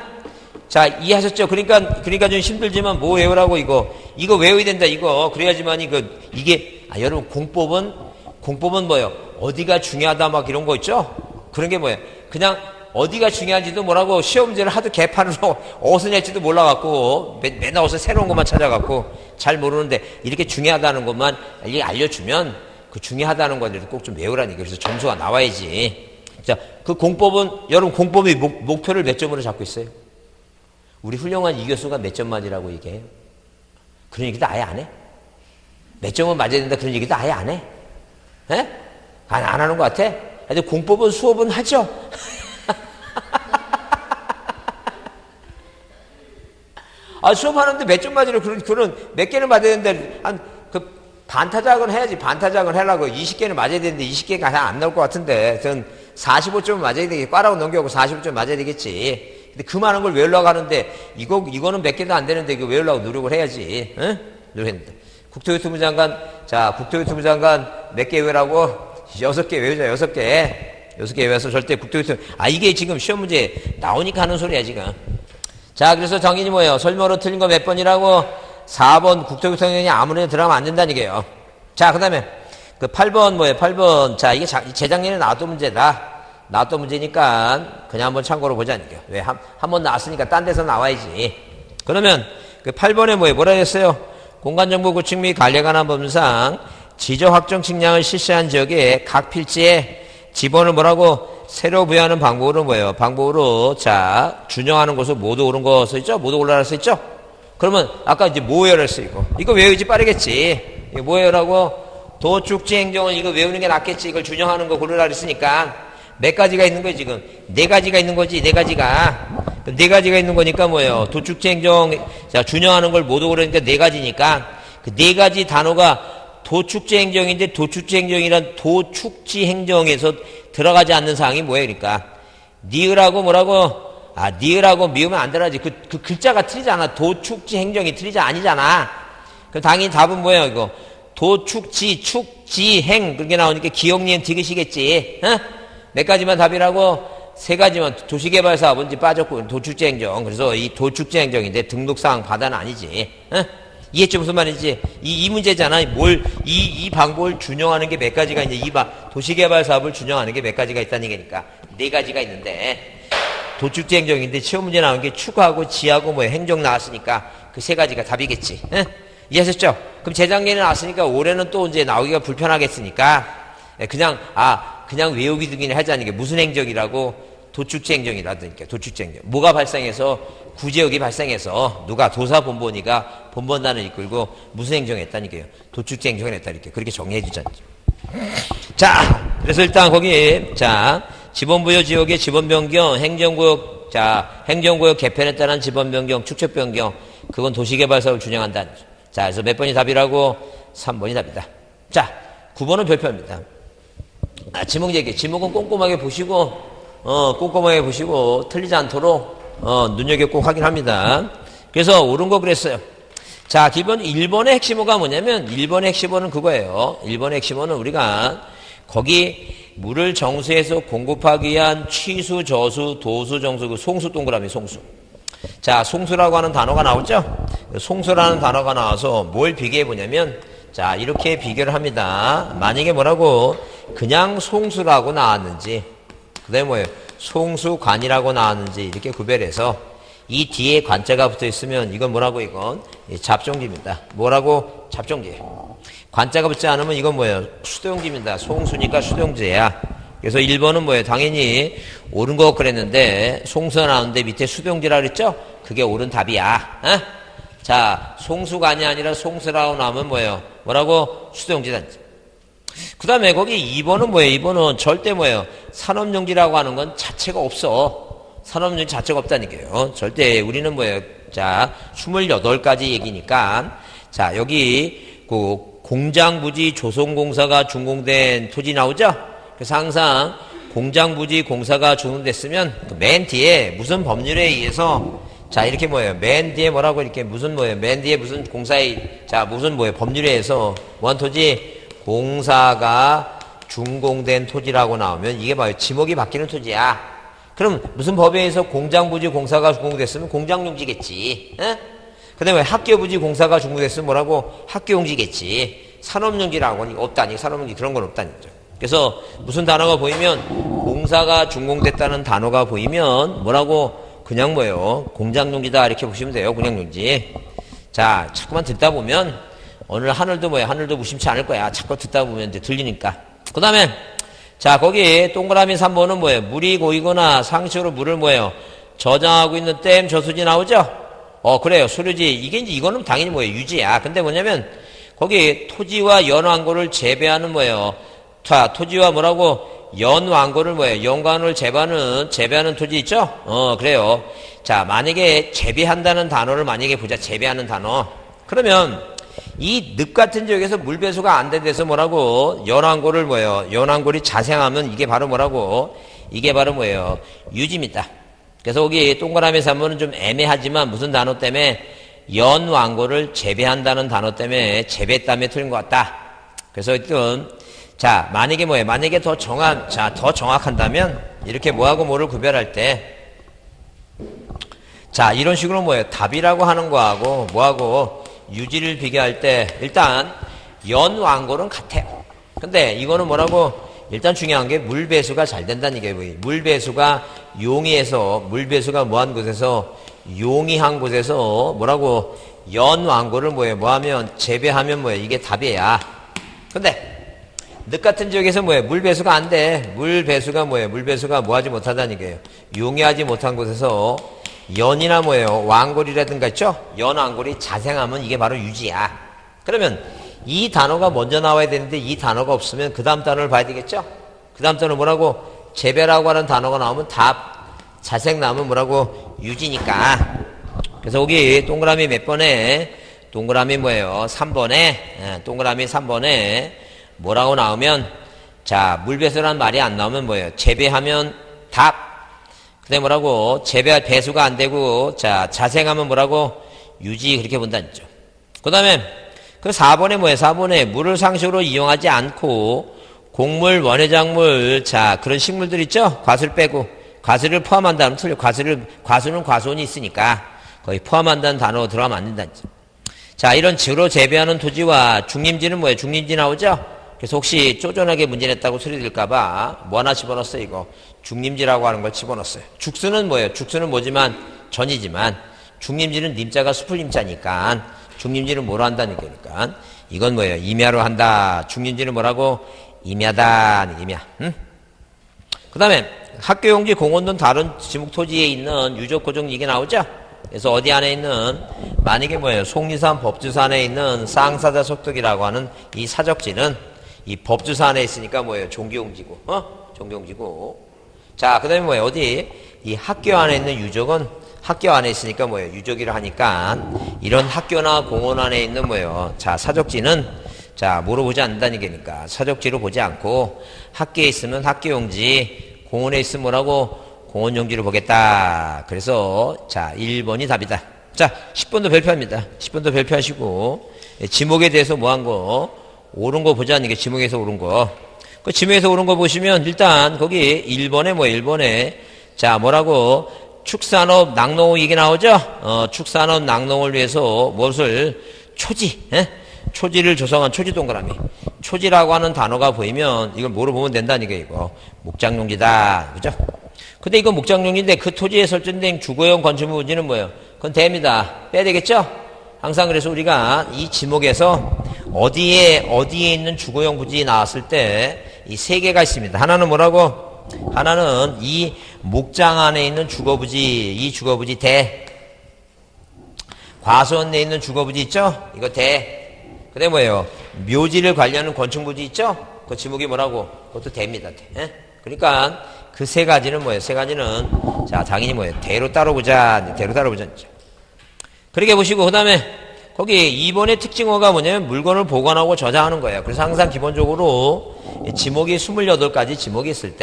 자 이해하셨죠? 그러니까 좀 힘들지만 뭐 외우라고 이거 외워야 된다 이거. 그래야지만이 이게 여러분 공법은 뭐예요? 어디가 중요하다 막 이런 거 있죠? 그런 게 뭐예요? 그냥 어디가 중요한지도 뭐라고 시험 문제를 하도 개판으로 어디서 낼지도 몰라갖고 맨날 어디서 새로운 것만 찾아갖고 잘 모르는데 이렇게 중요하다는 것만 알려주면 그 중요하다는 것들도 꼭 좀 외우라는 얘기예요. 그래서 점수가 나와야지. 자, 그 여러분 공법의 목표를 몇 점으로 잡고 있어요? 우리 훌륭한 이 교수가 몇 점 맞으라고 얘기해요? 그런 얘기도 아예 안 해? 몇 점은 맞아야 된다 그런 얘기도 아예 안 해? 에? 안 하는 것 같아? 근데 공법은 수업은 하죠? 수업하는데 몇 점 맞으려 그런 몇 개를 맞아야 되는데 반타작은 해야지. 반타작은 하려고 20개는 맞아야 되는데 20개가 안 나올 것 같은데 전 45점은 맞아야 되겠지. 꽈라고 넘겨오고 45점 맞아야 되겠지. 근데 그 많은 걸 외우려고 하는데 이거는 몇 개도 안 되는데 이거 외우려고 노력을 해야지. 응? 노력했는데 국토교통부 장관 국토교통부 장관 몇 개 외우라고? 6개 외우자. 6개 외워서 절대 국토교통 이게 지금 시험 문제 나오니까 하는 소리야 지금. 자 그래서 정인이 뭐예요? 설명으로 틀린 거 몇 번이라고? 4번 국토교통위원회 아무래도 들어가면 안 된다는 얘기예요. 자 그 다음에 8번 뭐예요? 8번 자 이게 재작년에 나왔던 문제다. 나왔던 문제니까 그냥 한번 참고로 보자는 얘기예요. 왜? 한 번 나왔으니까 딴 데서 나와야지. 그러면 8번에 뭐라 했어요? 공간정보 구축 및 관리에 관한 법률상 지적 확정 측량을 실시한 지역에 각 필지에 지번을 뭐라고? 새로 부여하는 방법으로 뭐예요? 방법으로 준영하는 곳을 모두 오른 거 써있죠? 모두 올라갈 수 있죠? 그러면 아까 이제 뭐 외우라 했어 이거 외우지 빠르겠지. 이거 뭐 외우라고? 도축지 행정은 이거 외우는 게 낫겠지. 이걸 준영하는 거 고르라 그랬으니까 몇 가지가 있는 거지 지금? 4가지가 있는 거지. 4가지가 4가지가 있는 거니까 뭐예요? 도축지 행정 준영하는 걸 모두 고르니까 4가지니까 그 4가지 단어가 도축지 행정인데 도축지 행정이란 도축지 행정에서 들어가지 않는 사항이 뭐예요? 그러니까 니을하고 뭐라고? 니을하고 미우면 안 들어가지. 그 글자가 틀리잖아. 도축지 행정이 아니잖아. 그럼 당연히 답은 뭐예요? 이거 도축지 축지행 그렇게 나오니까 기억니은 디귿이겠지. 몇 가지만 답이라고? 3가지만. 도시개발사업은 이제 빠졌고 도축지 행정. 그래서 이 도축지 행정인데 등록사항 바다는 아니지. 이해했죠? 무슨 말인지? 이 문제잖아. 이 방법을 준용하는 게 몇 가지가 있냐. 도시개발 사업을 준용하는 게 몇 가지가 있다는 얘기니까. 4가지가 있는데, 도축지 행정인데, 시험 문제 나온 게 축하하고 지하고 행정 나왔으니까 그 3가지가 답이겠지. 이해하셨죠? 그럼 재작년에 나왔으니까 올해는 또 이제 나오기가 불편하겠으니까, 그냥 외우기 등이나 하자는 게 무슨 행정이라고? 도축지 행정이라든가, 도축지 행정. 뭐가 발생해서? 구제역이 발생해서 누가 도사본본이가 본본단을 이끌고 무슨 행정을 했다니까요. 도축지 행정을 했다 이렇게 그렇게 정리해 주자죠. 자, 그래서 일단 거기 지번부여 지역의 지번 변경, 행정구역 행정구역 개편에 따른 지번 변경, 축척 변경 그건 도시개발사업을 준영한다. 자, 그래서 몇 번이 답이라고? 3번이 답이다. 자, 9번은 별표입니다. 지목 얘기. 지목은 꼼꼼하게 보시고 틀리지 않도록 눈여겨 꼭 확인합니다. 그래서 옳은 거 그랬어요. 자, 1번의 핵심어가 뭐냐면 1번의 핵심어는 그거예요. 1번의 핵심어는 우리가 거기 물을 정수해서 공급하기 위한 취수, 저수, 도수, 정수, 그 송수 동그라미 송수. 자, 송수라고 하는 단어가 나오죠? 송수라는 단어가 나와서 뭘 비교해 보냐면 자, 이렇게 비교를 합니다. 만약에 뭐라고 그냥 송수라고 나왔는지 그다음에 뭐예요? 송수관이라고 나왔는지 이렇게 구별해서 이 뒤에 관자가 붙어 있으면 이건 뭐라고 이건 잡종기입니다. 뭐라고? 잡종기. 관자가 붙지 않으면 이건 뭐예요? 수동기입니다. 송수니까 수동제야. 그래서 1번은 뭐예요? 당연히 옳은 거 그랬는데 송수가 나오는데 밑에 수병지라 그랬죠? 그게 옳은 답이야. 어? 자, 송수간이 아니라 송수라고 나오면 뭐예요? 뭐라고? 수동지단지. 그 다음에 거기 2번은 뭐예요? 2번은 절대 뭐예요? 산업용지라고 하는 건 자체가 없어. 산업용지 자체가 없다니까요. 절대 우리는 뭐예요? 자, 28가지 얘기니까. 자, 여기 그 공장부지 조선공사가 준공된 토지 나오죠? 그래서 항상 공장부지 공사가 준공됐으면 그 맨 뒤에 무슨 법률에 의해서 자, 이렇게 뭐예요? 맨 뒤에 뭐라고 이렇게 무슨 뭐예요? 맨 뒤에 무슨 공사의 자, 무슨 뭐예요? 법률에 의해서 뭐한 토지? 공사가 준공된 토지라고 나오면 이게 뭐예요? 지목이 바뀌는 토지야. 그럼 무슨 법에 의해서 공장부지 공사가 준공됐으면 공장용지겠지. 에? 그 다음에 학교부지 공사가 준공됐으면 뭐라고? 학교용지겠지. 산업용지라고는 없다니. 산업용지 그런 건 없다니죠. 그래서 무슨 단어가 보이면 공사가 준공됐다는 단어가 보이면 뭐라고? 그냥 뭐예요? 공장용지다 이렇게 보시면 돼요. 그냥용지. 자, 자꾸만 듣다 보면 오늘 하늘도 뭐예요? 하늘도 무심치 않을 거야. 자꾸 듣다 보면 이제 들리니까. 그 다음에 자, 거기 동그라미 3번은 뭐예요? 물이 고이거나 상식으로 물을 뭐예요? 저장하고 있는 댐 저수지 나오죠? 그래요. 수류지. 이게 이제 이거는 당연히 뭐예요? 유지야. 근데 뭐냐면 거기 토지와 연왕고를 재배하는 뭐예요? 자, 토지와 뭐라고? 연왕고를 뭐예요? 연관을 재배하는 토지 있죠? 그래요. 자, 만약에 재배한다는 단어를 만약에 보자. 재배하는 단어. 그러면 이 늪 같은 지역에서 물 배수가 안 된 데서 뭐라고? 연왕고를 뭐예요? 연왕골이 자생하면 이게 바로 뭐라고? 이게 바로 뭐예요? 유지입니다. 그래서 거기 동그라미 3번은 좀 애매하지만 무슨 단어 때문에 연왕고를 재배한다는 단어 때문에 재배 때문에 틀린 것 같다. 그래서 하여튼 자, 만약에 뭐예요? 만약에 더 정확한다면 이렇게 뭐하고 뭐를 구별할 때 자, 이런 식으로 뭐예요? 답이라고 하는 거하고 뭐하고 유지를 비교할 때 일단 연왕골은 같아요. 근데 이거는 뭐라고? 일단 중요한 게 물 배수가 잘 된다는 게 뭐예요? 물 배수가 용이해서 물 배수가 뭐한 곳에서 용이한 곳에서 뭐라고? 연왕골을 뭐예요? 뭐하면 재배하면 뭐예요? 이게 답이야. 근데 늪 같은 지역에서 뭐예요? 물 배수가 안 돼. 물 배수가 뭐예요? 물 배수가 뭐하지 못하다는 거예요. 용이하지 못한 곳에서 연이나 뭐예요? 왕골이라든가 있죠? 연왕골이 자생하면 이게 바로 유지야. 그러면 이 단어가 먼저 나와야 되는데 이 단어가 없으면 그 다음 단어를 봐야 되겠죠? 그 다음 단어는 뭐라고? 재배라고 하는 단어가 나오면 답, 자생 나오면 뭐라고? 유지니까. 그래서 여기 동그라미 몇 번에? 동그라미 뭐예요? 3번에, 동그라미 3번에 뭐라고 나오면 자, 물배수라는 말이 안 나오면 뭐예요? 재배하면 답. 근데 뭐라고? 배수가 안 되고, 자, 자생하면 뭐라고? 유지, 그렇게 본다는 거죠. 그 다음에, 그 4번에 뭐예요? 4번에 물을 상식으로 이용하지 않고, 곡물, 원해작물, 자, 그런 식물들 있죠? 과수를 빼고, 과수를 포함한다면 틀려. 과수는 과수원이 있으니까, 거의 포함한다는 단어가 들어가면 안 된다는 거죠. 자, 이런 지로 재배하는 토지와 중림지는 뭐예요? 중림지 나오죠? 그래서 혹시 쪼잔하게 문제 냈다고 소리 들까봐 뭐 하나 집어넣었어요, 이거. 중림지라고 하는 걸 집어넣었어요. 죽수는 뭐예요? 죽수는 뭐지만 전이지만 중림지는 님자가 수풀 님자니까 중림지는 뭐로 한다는 거니까 이건 뭐예요? 임야로 한다. 중림지는 뭐라고? 임야다. 임야. 응? 그 다음에 학교용지 공원 등 다른 지목토지에 있는 유적고정 이게 나오죠? 그래서 어디 안에 있는 만약에 뭐예요? 속리산 법주사 안에 있는 쌍사자 속덕이라고 하는 이 사적지는 이 법주사 안에 있으니까 뭐예요? 종교용지고, 종교용지고. 자, 그 다음에 뭐예요? 어디? 이 학교 안에 있는 유적은 학교 안에 있으니까 뭐예요? 유적이라 하니까 이런 학교나 공원 안에 있는 뭐예요? 자, 사적지는 자, 뭐로 보지 않는다는 얘기니까 사적지로 보지 않고 학교에 있으면 학교용지, 공원에 있으면 뭐라고? 공원용지로 보겠다. 그래서 자, 1번이 답이다. 자, 10번도 별표합니다. 10번도 별표하시고 지목에 대해서 뭐 한 거? 옳은 거 보자는 게 지목에서 옳은 거. 그 지목에서 옳은 거 보시면 일단 거기 1번에 뭐 1번에 자, 뭐라고? 축산업 낙농 이게 나오죠? 축산업 낙농을 위해서 무엇을 초지, 초지를 조성한 초지 동그라미. 초지라고 하는 단어가 보이면 이걸 뭐로 보면 된다니까 이거. 목장용지다. 그죠? 근데 이거 목장용지인데 그 토지에 설정된 주거용 건축물 부지는 뭐예요? 그건 대입니다. 빼야 되겠죠? 항상 그래서 우리가 이 지목에서 어디에 있는 주거용 부지 나왔을 때 이 세 개가 있습니다. 하나는 뭐라고? 하나는 이 목장 안에 있는 주거부지, 이 주거부지 대. 과수원에 있는 주거부지 있죠? 이거 대. 그 다음에 뭐예요? 묘지를 관리하는 건축부지 있죠? 그 지목이 뭐라고? 그것도 대입니다. 대. 예? 그러니까 그 세 가지는 뭐예요? 세 가지는 자 당연히 뭐예요? 대로 따라보자. 대로 따라보자. 그렇게 보시고 그 다음에 거기 2번의 특징어가 뭐냐면 물건을 보관하고 저장하는 거예요. 그래서 항상 기본적으로 지목이 28가지 지목이 있을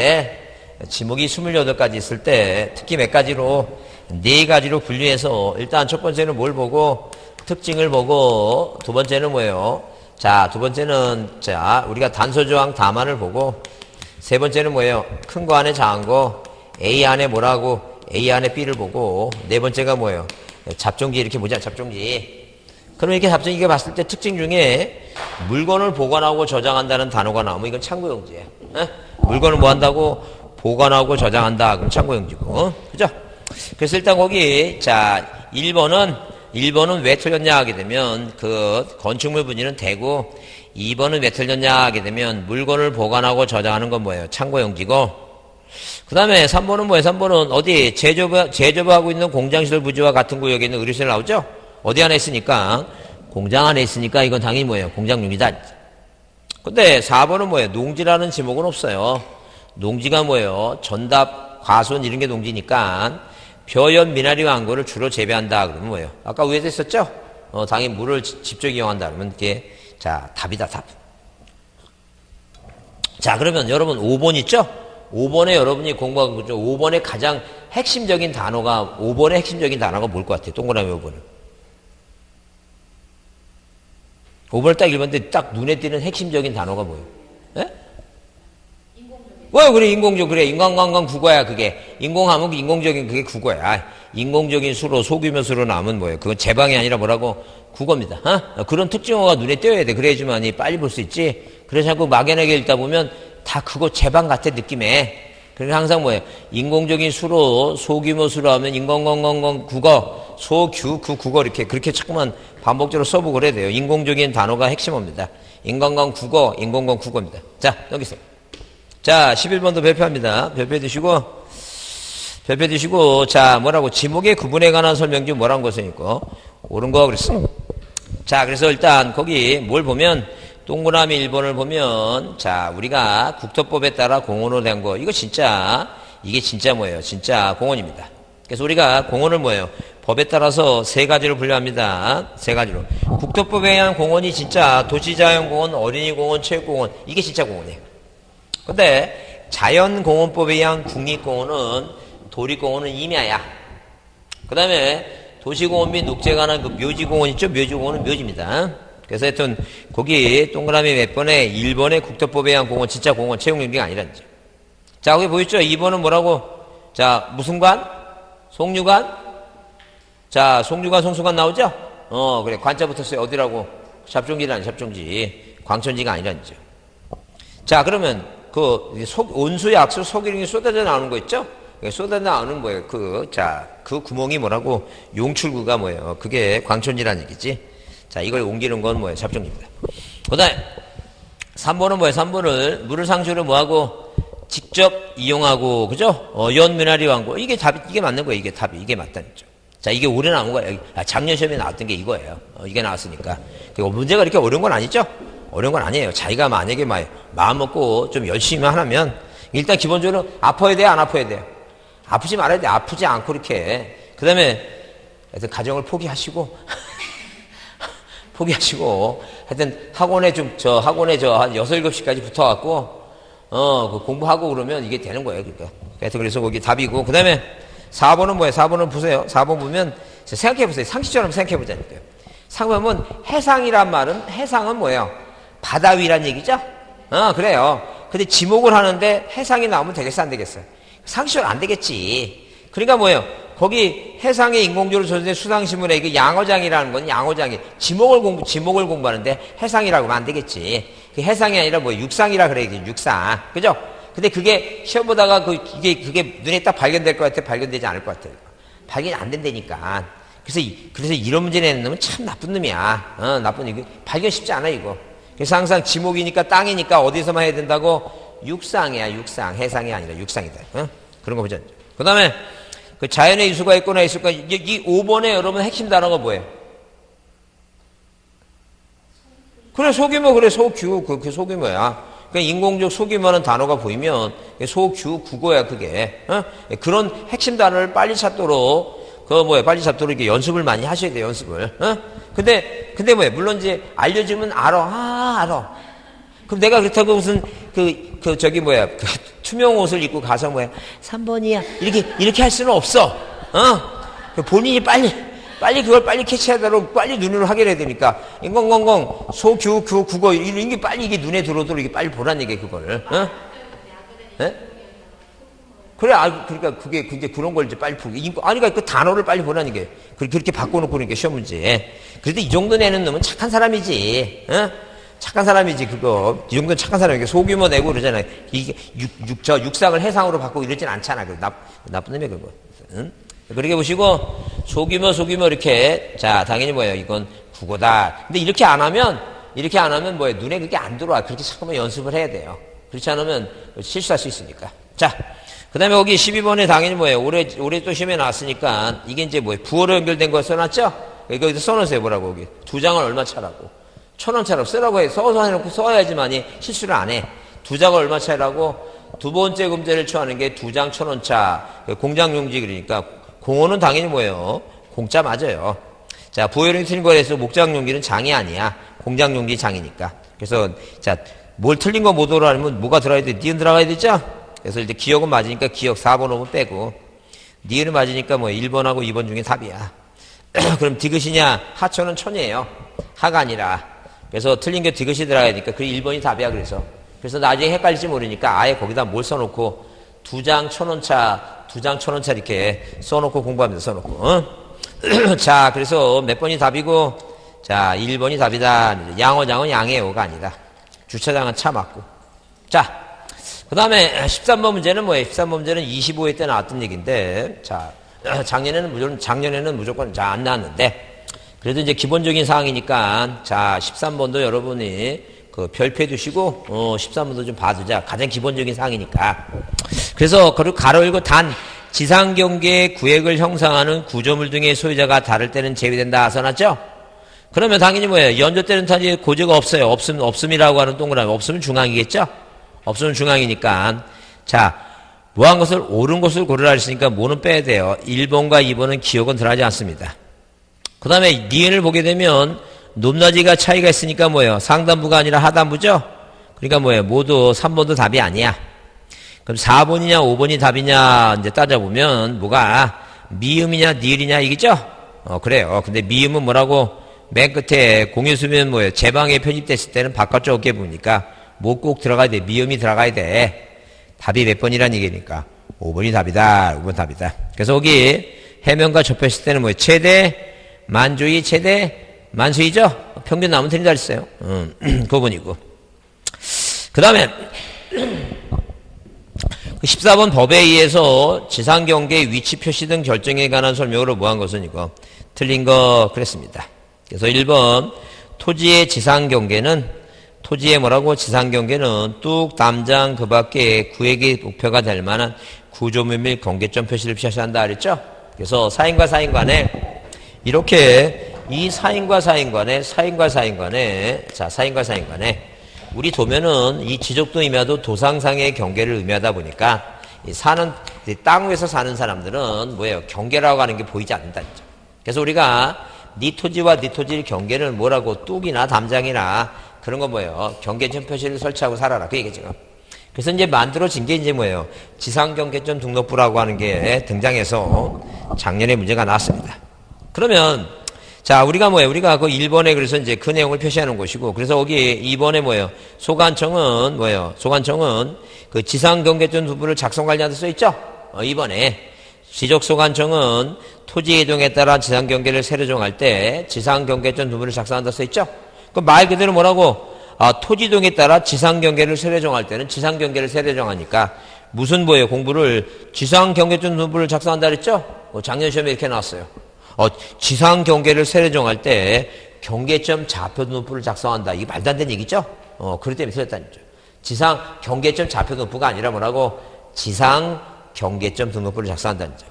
때 특히 몇 가지로 4가지로 분류해서 일단 첫 번째는 뭘 보고 특징을 보고 두 번째는 뭐예요? 자, 두 번째는 자, 우리가 단서조항 다만을 보고 세 번째는 뭐예요? 큰 거 안에 작은 거 A 안에 뭐라고 A 안에 B를 보고 네 번째가 뭐예요? 잡종기 이렇게 보자. 잡종기. 그럼 이렇게 잡종기가 봤을 때 특징 중에 물건을 보관하고 저장한다는 단어가 나오면 이건 참고용지예요. 물건을 뭐 한다고? 보관하고 저장한다. 그럼 참고용지고. 그죠? 그래서 일단 거기 자 1번은 왜 틀렸냐 하게 되면 그 건축물 분위는 대고 2번은 왜 틀렸냐 하게 되면 물건을 보관하고 저장하는 건 뭐예요? 참고용지고 그 다음에 3번은 뭐예요? 3번은 어디 제조하고 있는 공장시설 부지와 같은 구역에 있는 의료시설 나오죠? 어디 안에 있으니까 공장 안에 있으니까 이건 당연히 뭐예요? 공장용이다. 근데 4번은 뭐예요? 농지라는 지목은 없어요. 농지가 뭐예요? 전답, 과수원 이런 게 농지니까 벼연, 미나리, 왕고를 주로 재배한다. 그러면 뭐예요? 아까 위에서 했었죠? 당연히 물을 직접 이용한다. 그러면 이게 자 답이다. 답. 자 그러면 여러분 5번 있죠? 5번에 여러분이 공부하고 있죠? 5번의 가장 핵심적인 단어가 5번의 핵심적인 단어가 뭘 것 같아요? 동그라미 5번은 5번을 딱 읽었는데 딱 눈에 띄는 핵심적인 단어가 뭐예요? 예? 그래 인공적 그래 인간관광 국어야 그게 인공하면 인공적인 그게 국어야 인공적인 수로 소규모 수로 남은 뭐예요? 그건 제방이 아니라 뭐라고? 국어입니다. 그런 특징어가 눈에 띄어야 돼. 그래야지만이 빨리 볼 수 있지. 그래서 자꾸 막연하게 읽다 보면 다 그거 제방 같아 느낌에. 그러니까 항상 뭐예요? 인공적인 수로 소규모 수로 하면 인공관광 국어 소규 그 국어 이렇게 그렇게 자꾸만 반복적으로 써보고 그래야 돼요. 인공적인 단어가 핵심어입니다. 인간관 국어 인공관 국어입니다. 자 넘기세요. 자 11번도 별표합니다. 별표 드시고 자 뭐라고 지목의 구분에 관한 설명 중 뭐란 것은 있고 옳은 거 그랬어. 자 그래서 일단 거기 뭘 보면 동그라미 1번을 보면 자 우리가 국토법에 따라 공원으로 된 거 이게 진짜 뭐예요? 진짜 공원입니다. 그래서 우리가 공원을 뭐예요? 법에 따라서 세 가지로 분류합니다. 세 가지로. 국토법에 의한 공원이 진짜 도시자연공원, 어린이공원, 체육공원 이게 진짜 공원이에요. 근데 자연공원법에 의한 국립공원은 도립공원은 임야야. 그 다음에 도시공원 및 녹지에 관한 그 묘지공원 있죠? 묘지공원은 묘지입니다. 그래서 하여튼 거기 동그라미 몇 번에 1번에 국토법에 의한 공원 진짜 공원 채용용지가 아니라는 거죠. 자 거기 보였죠? 2번은 뭐라고? 자 무슨 관? 송유관? 자 송유관 송수관 나오죠? 그래 관자 붙었어요. 어디라고? 잡종지라니 잡종지 광천지가 아니라는 거죠. 자 그러면 그 온수의 악수 소기름이 쏟아져 나오는 거 있죠? 쏟아져 나오는 뭐예요? 그 구멍이 뭐라고? 용출구가 뭐예요? 그게 광천지라는 얘기지. 자 이걸 옮기는 건 뭐예요? 잡종지입니다. 그 다음에 3번은 뭐예요? 3번을 물을 상주로 뭐하고? 직접 이용하고 그죠? 연미나리 왕고 이게 답이 이게 맞는 거예요. 이게 답이 이게 맞다는 거죠. 자 이게 올해 나온 거예요. 작년 시험에 나왔던 게 이거예요. 이게 나왔으니까 문제가 이렇게 어려운 건 아니죠? 어려운 건 아니에요. 자기가 만약에 마음 먹고 좀 열심히 하면 일단 기본적으로 아파야 돼요? 안 아파야 돼요? 아프지 말아야 돼. 아프지 않고 이렇게. 그 다음에 하여튼 가정을 포기하시고 하여튼 학원에 한 6, 7시까지 붙어갖고 그 공부하고 그러면 이게 되는 거예요. 그러니까. 하여튼 그래서 거기 답이고. 그 다음에 4번은 뭐예요? 4번은 보세요. 4번 보면 생각해보세요. 상식적으로 생각해보자니까요. 상보면 해상이란 말은 해상은 뭐예요? 바다 위란 얘기죠? 그래요. 근데 지목을 하는데 해상이 나오면 되겠어 안 되겠어요? 상식적으로 안 되겠지. 그러니까 뭐예요? 거기 해상에 인공적으로 조성된 수상신문에 이게 양어장이라는 건 양어장이 지목을 공부하는데 해상이라고 하면 안 되겠지. 그 해상이 아니라 뭐 육상이라 그래야지 육상. 그죠? 근데 그게 시험 보다가 그게 눈에 딱 발견될 것 같아? 발견되지 않을 것 같아요. 발견이 안 된다니까. 그래서 이런 문제 내는 놈은 참 나쁜 놈이야. 나쁜 놈이 발견 쉽지 않아 이거. 그래서 항상 지목이니까 땅이니까 어디서만 해야 된다고? 육상이야, 육상. 해상이 아니라 육상이다. 어? 그런 거 보자. 그 다음에 그 자연의 이수가 있거나 있을까? 이 5번에 여러분 핵심 단어가 뭐예요? 그래, 소규모, 그래, 소규. 그 소규모야. 그러니까 인공적 소규모라는 단어가 보이면 소규 국어야, 그게. 어? 그런 핵심 단어를 빨리 찾도록, 빨리 찾도록 이렇게 연습을 많이 하셔야 돼, 연습을. 어? 근데 물론 이제 알려주면 알아. 그럼 내가 그렇다고 무슨, 투명 옷을 입고 가서 3번이야. 이렇게 할 수는 없어. 본인이 빨리 그걸 빨리 캐치하도록 빨리 눈으로 확인해야 되니까. 인공공공, 소규, 국어, 이게 빨리 이게 눈에 들어오도록 이게 빨리 보란 얘기야, 그거를. 예? 그래, 그러니까 그게 이제 그런 걸 이제 빨리 그러니까 그 단어를 빨리 보라는 게. 그렇게 바꿔놓고 그러니까 시험 문제. 그래도 이 정도 내는 놈은 착한 사람이지. 착한 사람이지, 그거. 이 정도는 착한 사람이니까 소규모 내고 그러잖아요. 이게 육상을 해상으로 바꾸고 이러진 않잖아. 나쁜 놈이야, 그거. 응? 그렇게 보시고, 소규모, 이렇게. 자, 당연히 이건 국어다. 근데 이렇게 안 하면 눈에 그게 안 들어와. 그렇게 잠깐만 연습을 해야 돼요. 그렇지 않으면 실수할 수 있으니까. 자, 그 다음에 여기 12번에 당연히 올해 또 시험에 나왔으니까, 이게 이제 부호로 연결된 거 써놨죠? 여기서 써놓으세요, 뭐라고, 여기. 2장을 얼마 차라고. 1,000원 차라고 쓰라고 해. 써서 해놓고 써야지만이 실수를 안 해. 2장을 얼마 차라고. 두 번째 금제를 처하는 게 2장 1,000원 차. 공장용지 그러니까. 공원은 당연히 공짜 맞아요. 자, 부호요령이 틀린 거에서 목장용지는 장이 아니야. 공장용지 장이니까. 그래서, 자, 뭘 틀린 거 못 오라면 뭐가 들어가야 돼? 니은 들어가야 되죠? 그래서 이제 기억은 맞으니까 기억 4번 오면 빼고, 니은은 맞으니까 1번하고 2번 중에 답이야. 그럼 디귿이냐? 하천은 천이에요. 하가 아니라. 그래서 틀린 게 디귿이 들어가야 되니까 그 1번이 답이야, 그래서 나중에 헷갈릴지 모르니까 아예 거기다 뭘 써놓고 2장 1,000원 차 이렇게 써놓고 공부합니다, 써놓고. 자, 그래서 몇 번이 답이고, 자, 1번이 답이다. 양어장은 양의 어가 아니다. 주차장은 차 맞고. 자, 그 다음에 13번 문제는 뭐예요? 13번 문제는 25회 때 나왔던 얘기인데, 자, 작년에는 무조건 안 나왔는데, 그래도 이제 기본적인 사항이니까, 자, 13번도 여러분이 별표 두시고, 13번도 좀 봐두자. 가장 기본적인 사항이니까. 그래서, 그리고 가로 열고 지상경계의 구획을 형성하는 구조물 등의 소유자가 다를 때는 제외된다. 써놨죠? 그러면 당연히 연조 때는 타지 고지가 없어요. 없음이라고 하는 동그라미. 없으면 중앙이겠죠? 없으면 중앙이니까. 자, 뭐한 것을 옳은 것을 고르라 했으니까 뭐는 빼야 돼요. 1번과 2번은 기억은 들어가지 않습니다. 그 다음에 니은을 보게 되면 높낮이가 차이가 있으니까 상단부가 아니라 하단부죠? 그러니까 모두 3번도 답이 아니야. 그럼 4번이냐 5번이 답이냐 이제 따져보면 미음이냐 니을이냐 이기죠? 그래요. 근데 미음은 뭐라고? 맨 끝에 공유수면 제 방에 편입됐을 때는 바깥쪽 어깨 보니까 꼭 들어가야 돼. 미음이 들어가야 돼. 답이 몇 번이란 얘기니까 5번이 답이다. 5번 답이다. 그래서 여기 해면과 접했을 때는 최대 만주의 최대 만수이죠? 평균 나오면 틀린다 했어요. 9번이고. 그 다음에 14번 법에 의해서 지상경계 위치 표시 등 결정에 관한 설명으로 뭐한 것은 이거 틀린 거 그랬습니다. 그래서 1번 토지의 지상경계는 지상경계는 뚝 담장 그 밖에 구획의 목표가 될 만한 구조물 및 경계점 표시를 표시한다 그랬죠? 그래서 사인과 사인 간에 이렇게 이 사인과 사인 간에 우리 도면은 이 지적도 의미하도 도상상의 경계를 의미하다 보니까 이 땅 위에서 사는 사람들은 경계라고 하는 게 보이지 않는다. 그래서 우리가 네 토지와 네 토지의 경계를 뭐라고 뚝이나 담장이나 그런 거 경계점 표시를 설치하고 살아라. 그 얘기죠. 그래서 이제 만들어진 게 이제 지상경계점 등록부라고 하는 게 등장해서 작년에 문제가 나왔습니다. 그러면 자, 우리가 그 1번에 그래서 이제 그 내용을 표시하는 것이고, 그래서 여기 2번에 소관청은 소관청은 그 지상경계점 등록부를 작성 관리한다 써 있죠? 2번에. 지적소관청은 토지 이동에 따라 지상경계를 새로 정할 때 지상경계점 등록부를 작성한다 써 있죠? 그 말 그대로 뭐라고? 토지 이동에 따라 지상경계를 새로 정할 때는 지상경계를 새로 정하니까 무슨 공부를 지상경계점 등록부를 작성한다 그랬죠? 작년 시험에 이렇게 나왔어요. 지상 경계를 새로 정할 때 경계점 좌표 등록부를 작성한다. 이게 말도 안 되는 얘기죠? 그렇기 때문에 틀렸다는 거죠. 지상 경계점 좌표 등록부가 아니라 뭐라고? 지상 경계점 등록부를 작성한다는 점.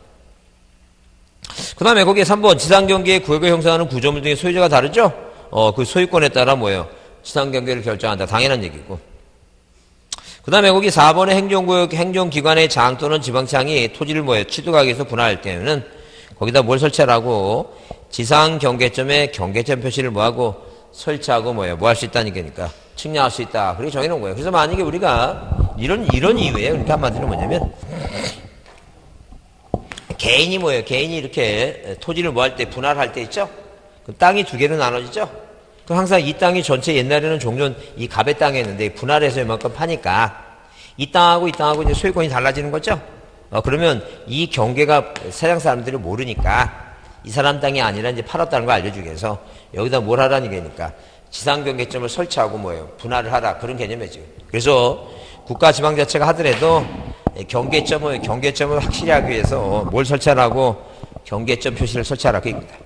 그 다음에 거기에 3번 지상 경계의 구역을 형성하는 구조물 등의 소유자가 다르죠? 그 소유권에 따라 뭐예요? 지상 경계를 결정한다. 당연한 얘기고. 그 다음에 거기 4번의 행정구역, 행정기관의 장 또는 지방청이 토지를 뭐예요? 취득하기 위해서 분할할 때는 거기다 뭘 설치하라고? 지상 경계점에 경계점 표시를 뭐하고? 설치하고 뭐예요? 뭐 할 수 있다는 얘기니까. 측량할 수 있다. 그렇게 정해놓은 거예요. 그래서 만약에 우리가 이런 이유예요. 그러니까 한마디로 뭐냐면 개인이 뭐예요? 개인이 이렇게 토지를 뭐 할 때 분할할 때 있죠? 그 땅이 두 개로 나눠지죠? 그 항상 이 땅이 전체 옛날에는 종전 이 갑의 땅이었는데 분할해서 이만큼 파니까 이 땅하고 이제 소유권이 달라지는 거죠? 그러면 이 경계가 세상 사람들이 모르니까 이 사람 땅이 아니라 이제 팔았다는 걸 알려주기 위해서 여기다 뭘 하라는 얘기니까 지상 경계점을 설치하고 뭐예요? 분할을 하라. 그런 개념이죠. 그래서 국가지방자치가 하더라도 경계점을 확실히 하기 위해서 뭘 설치하라고? 경계점 표시를 설치하라. 그 얘기입니다.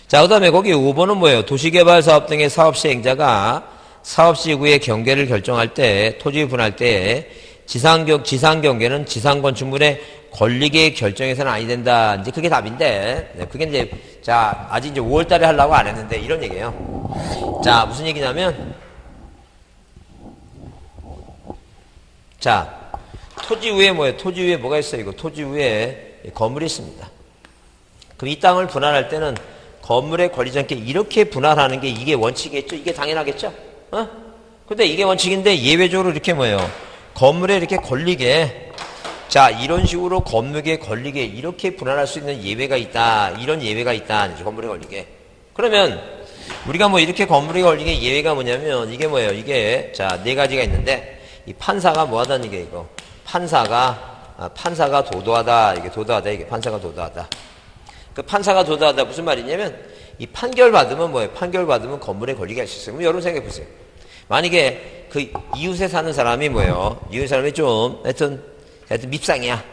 자, 그 다음에 거기 5번은 뭐예요? 도시개발사업 등의 사업시행자가 사업시구의 경계를 결정할 때, 토지 분할 때, 지상경계는 지상건축물의 권리계 결정에서는 아니 된다. 이제 그게 답인데, 네, 그게 이제, 자, 아직 이제 5월 달에 하려고 안 했는데, 이런 얘기예요. 자, 무슨 얘기냐면, 자, 토지 위에 뭐예요? 토지 위에 뭐가 있어요? 이거 토지 위에 건물이 있습니다. 그럼 이 땅을 분할할 때는 건물의 권리자 함께 이렇게 분할하는 게 이게 원칙이겠죠? 이게 당연하겠죠? 근데 이게 원칙인데 예외적으로 이렇게 뭐예요? 건물에 이렇게 걸리게, 자, 이런 식으로 건물에 걸리게 이렇게 분할할 수 있는 예외가 있다. 이런 예외가 있다. 건물에 걸리게. 그러면 우리가 뭐 이렇게 건물에 걸리게 예외가 뭐냐면 이게 뭐예요? 이게 자, 네 가지가 있는데 이 판사가 뭐 하다는 게 이거. 판사가 도도하다. 이게 도도하다. 이게 판사가 도도하다. 그 판사가 도도하다 무슨 말이냐면 이 판결 받으면 뭐예요? 판결 받으면 건물에 걸리게 할 수 있어요. 그럼 여러분 생각해 보세요. 만약에 그 이웃에 사는 사람이 뭐예요? 이웃 사람이 좀 하여튼 밉상이야.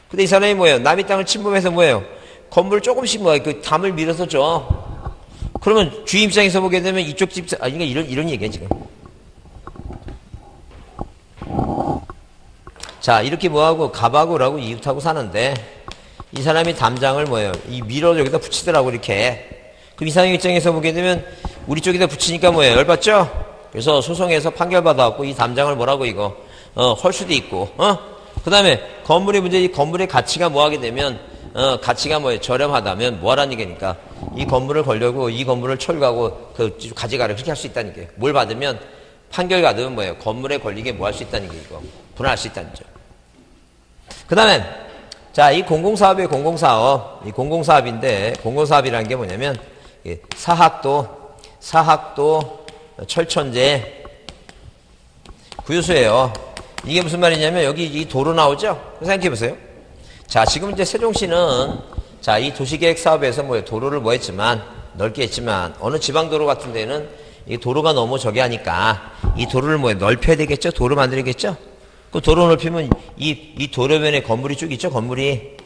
근데 이 사람이 뭐예요? 남의 땅을 침범해서 뭐예요? 건물을 조금씩 뭐예요? 그 담을 밀어서 줘. 그러면 주인 입장에서 보게 되면 이쪽 집, 그러니까 이런 얘기야 지금. 자, 이렇게 뭐하고 갑하고라고 이웃하고 사는데 이 사람이 담장을 뭐예요? 이 밀어 여기다 붙이더라고 이렇게. 그럼 이 사람 입장에서 보게 되면 우리 쪽에다 붙이니까 뭐예요? 열받죠? 그래서 소송에서 판결 받아갖고 이 담장을 뭐라고 이거 헐 수도 있고, 그 다음에 건물의 문제, 이 건물의 가치가 뭐하게 되면 가치가 뭐예요? 저렴하다면 뭐하라는 얘기니까 이 건물을 걸려고 이 건물을 철거하고 그 가져가라 그렇게 할 수 있다는 게. 뭘 받으면 판결 받으면 뭐예요? 건물에 걸리게 뭐 할 수 있다는 게 이거 분할할 수 있다는 점. 그 다음에 자, 이 공공사업의 공공사업, 이 공공사업인데 공공사업이라는 게 뭐냐면 사학도, 철천제, 구유소예요. 이게 무슨 말이냐면 여기 이 도로 나오죠? 생각해 보세요. 자, 지금 이제 세종시는 자, 이 도시계획 사업에서 뭐예요? 도로를 뭐 했지만 넓게 했지만 어느 지방도로 같은 데는 이 도로가 너무 저기 하니까 이 도로를 뭐예요? 넓혀야 되겠죠? 도로 만들겠죠? 그 도로 넓히면 이 도로변에 건물이 쭉 있죠? 건물이.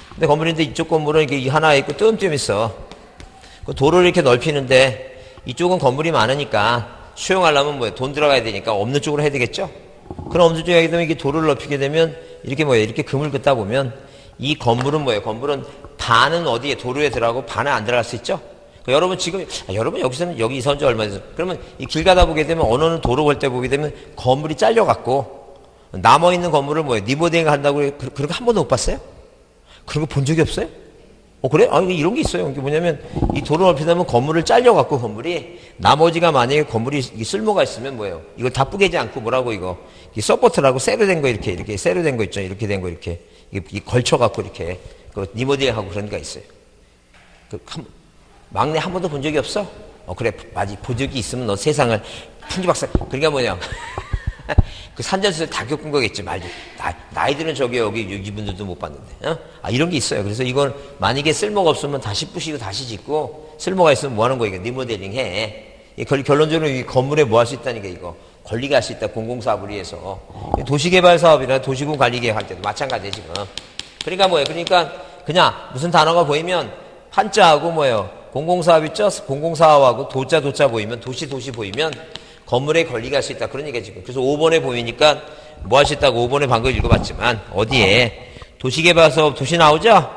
근데 건물인데 이쪽 건물은 이게 하나 있고 뜸뜸 있어. 그 도로를 이렇게 넓히는데 이쪽은 건물이 많으니까 수용하려면 뭐예요? 돈 들어가야 되니까 없는 쪽으로 해야 되겠죠? 그럼 없는 쪽으로 하게 되면 이게 도로를 넓히게 되면 이렇게 뭐예요? 이렇게 금을 긋다 보면 이 건물은 뭐예요? 건물은 반은 어디에 도로에 들어가고 반은 안 들어갈 수 있죠? 여러분 지금 여러분 여기서는 여기 이사 온 지 얼마 됐어요? 그러면 이 길 가다 보게 되면 어느 도로 볼 때 보게 되면 건물이 잘려갖고 남아있는 건물을 뭐예요? 리모델링 한다고 그런 거 한 번도 못 봤어요? 그런 거 본 적이 없어요? 그래? 이런 게 있어요. 이게 뭐냐면 이 도로 넓히다 보면 건물을 잘려갖고 건물이 나머지가 만약에 건물이 쓸모가 있으면 뭐예요? 이걸 다 뿌개지 않고 뭐라고 이거 서포트라고 세로 된 거 이렇게 세로 된 거 있죠? 이렇게 된 거 이렇게 걸쳐갖고 이렇게 그 리모델링하고 그런 게 있어요. 막내 한 번도 본 적이 없어? 그래, 맞지. 본 적이 있으면 너 세상을 풍지박산. 그러니까 뭐냐. 그 산전수를 다 겪은 거겠지, 말도. 나이들은 저기 여기 이분들도 못 봤는데. 이런 게 있어요. 그래서 이건 만약에 쓸모가 없으면 다시 부시고 다시 짓고 쓸모가 있으면 뭐 하는 거야, 이거. 리모델링 해. 결론적으로 이 건물에 뭐 할 수 있다는 게 이거. 권리가 할 수 있다, 공공사업을 위해서. 도시개발 사업이나 도시군 관리계획 할 때도 마찬가지예요, 지금. 그러니까 뭐예요? 그러니까 그냥 무슨 단어가 보이면 판자하고 뭐예요? 공공사업 있죠? 공공사업하고 도자 보이면 도시 보이면 건물에 권리가 할 수 있다. 그런 얘기가 지금. 그래서 5번에 보이니까 뭐 할 수 있다고 5번에 방금 읽어봤지만 어디에 도시개발사업 도시 나오죠?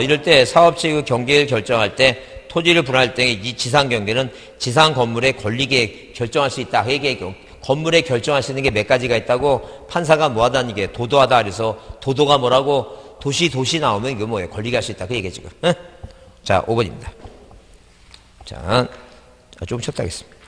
이럴 때 사업체 그 경계를 결정할 때 토지를 분할 때 이 지상 경계는 지상 건물의 권리계 결정할 수 있다. 그 얘기예요. 건물에 결정할 수 있는 게 몇 가지가 있다고 판사가 뭐하다는 이게 도도하다 그래서 도도가 뭐라고 도시 나오면 이거 뭐예요? 권리가 할 수 있다. 그 얘기예요 지금. 응? 자 5번입니다. 자 조금 쉬었다 하겠습니다.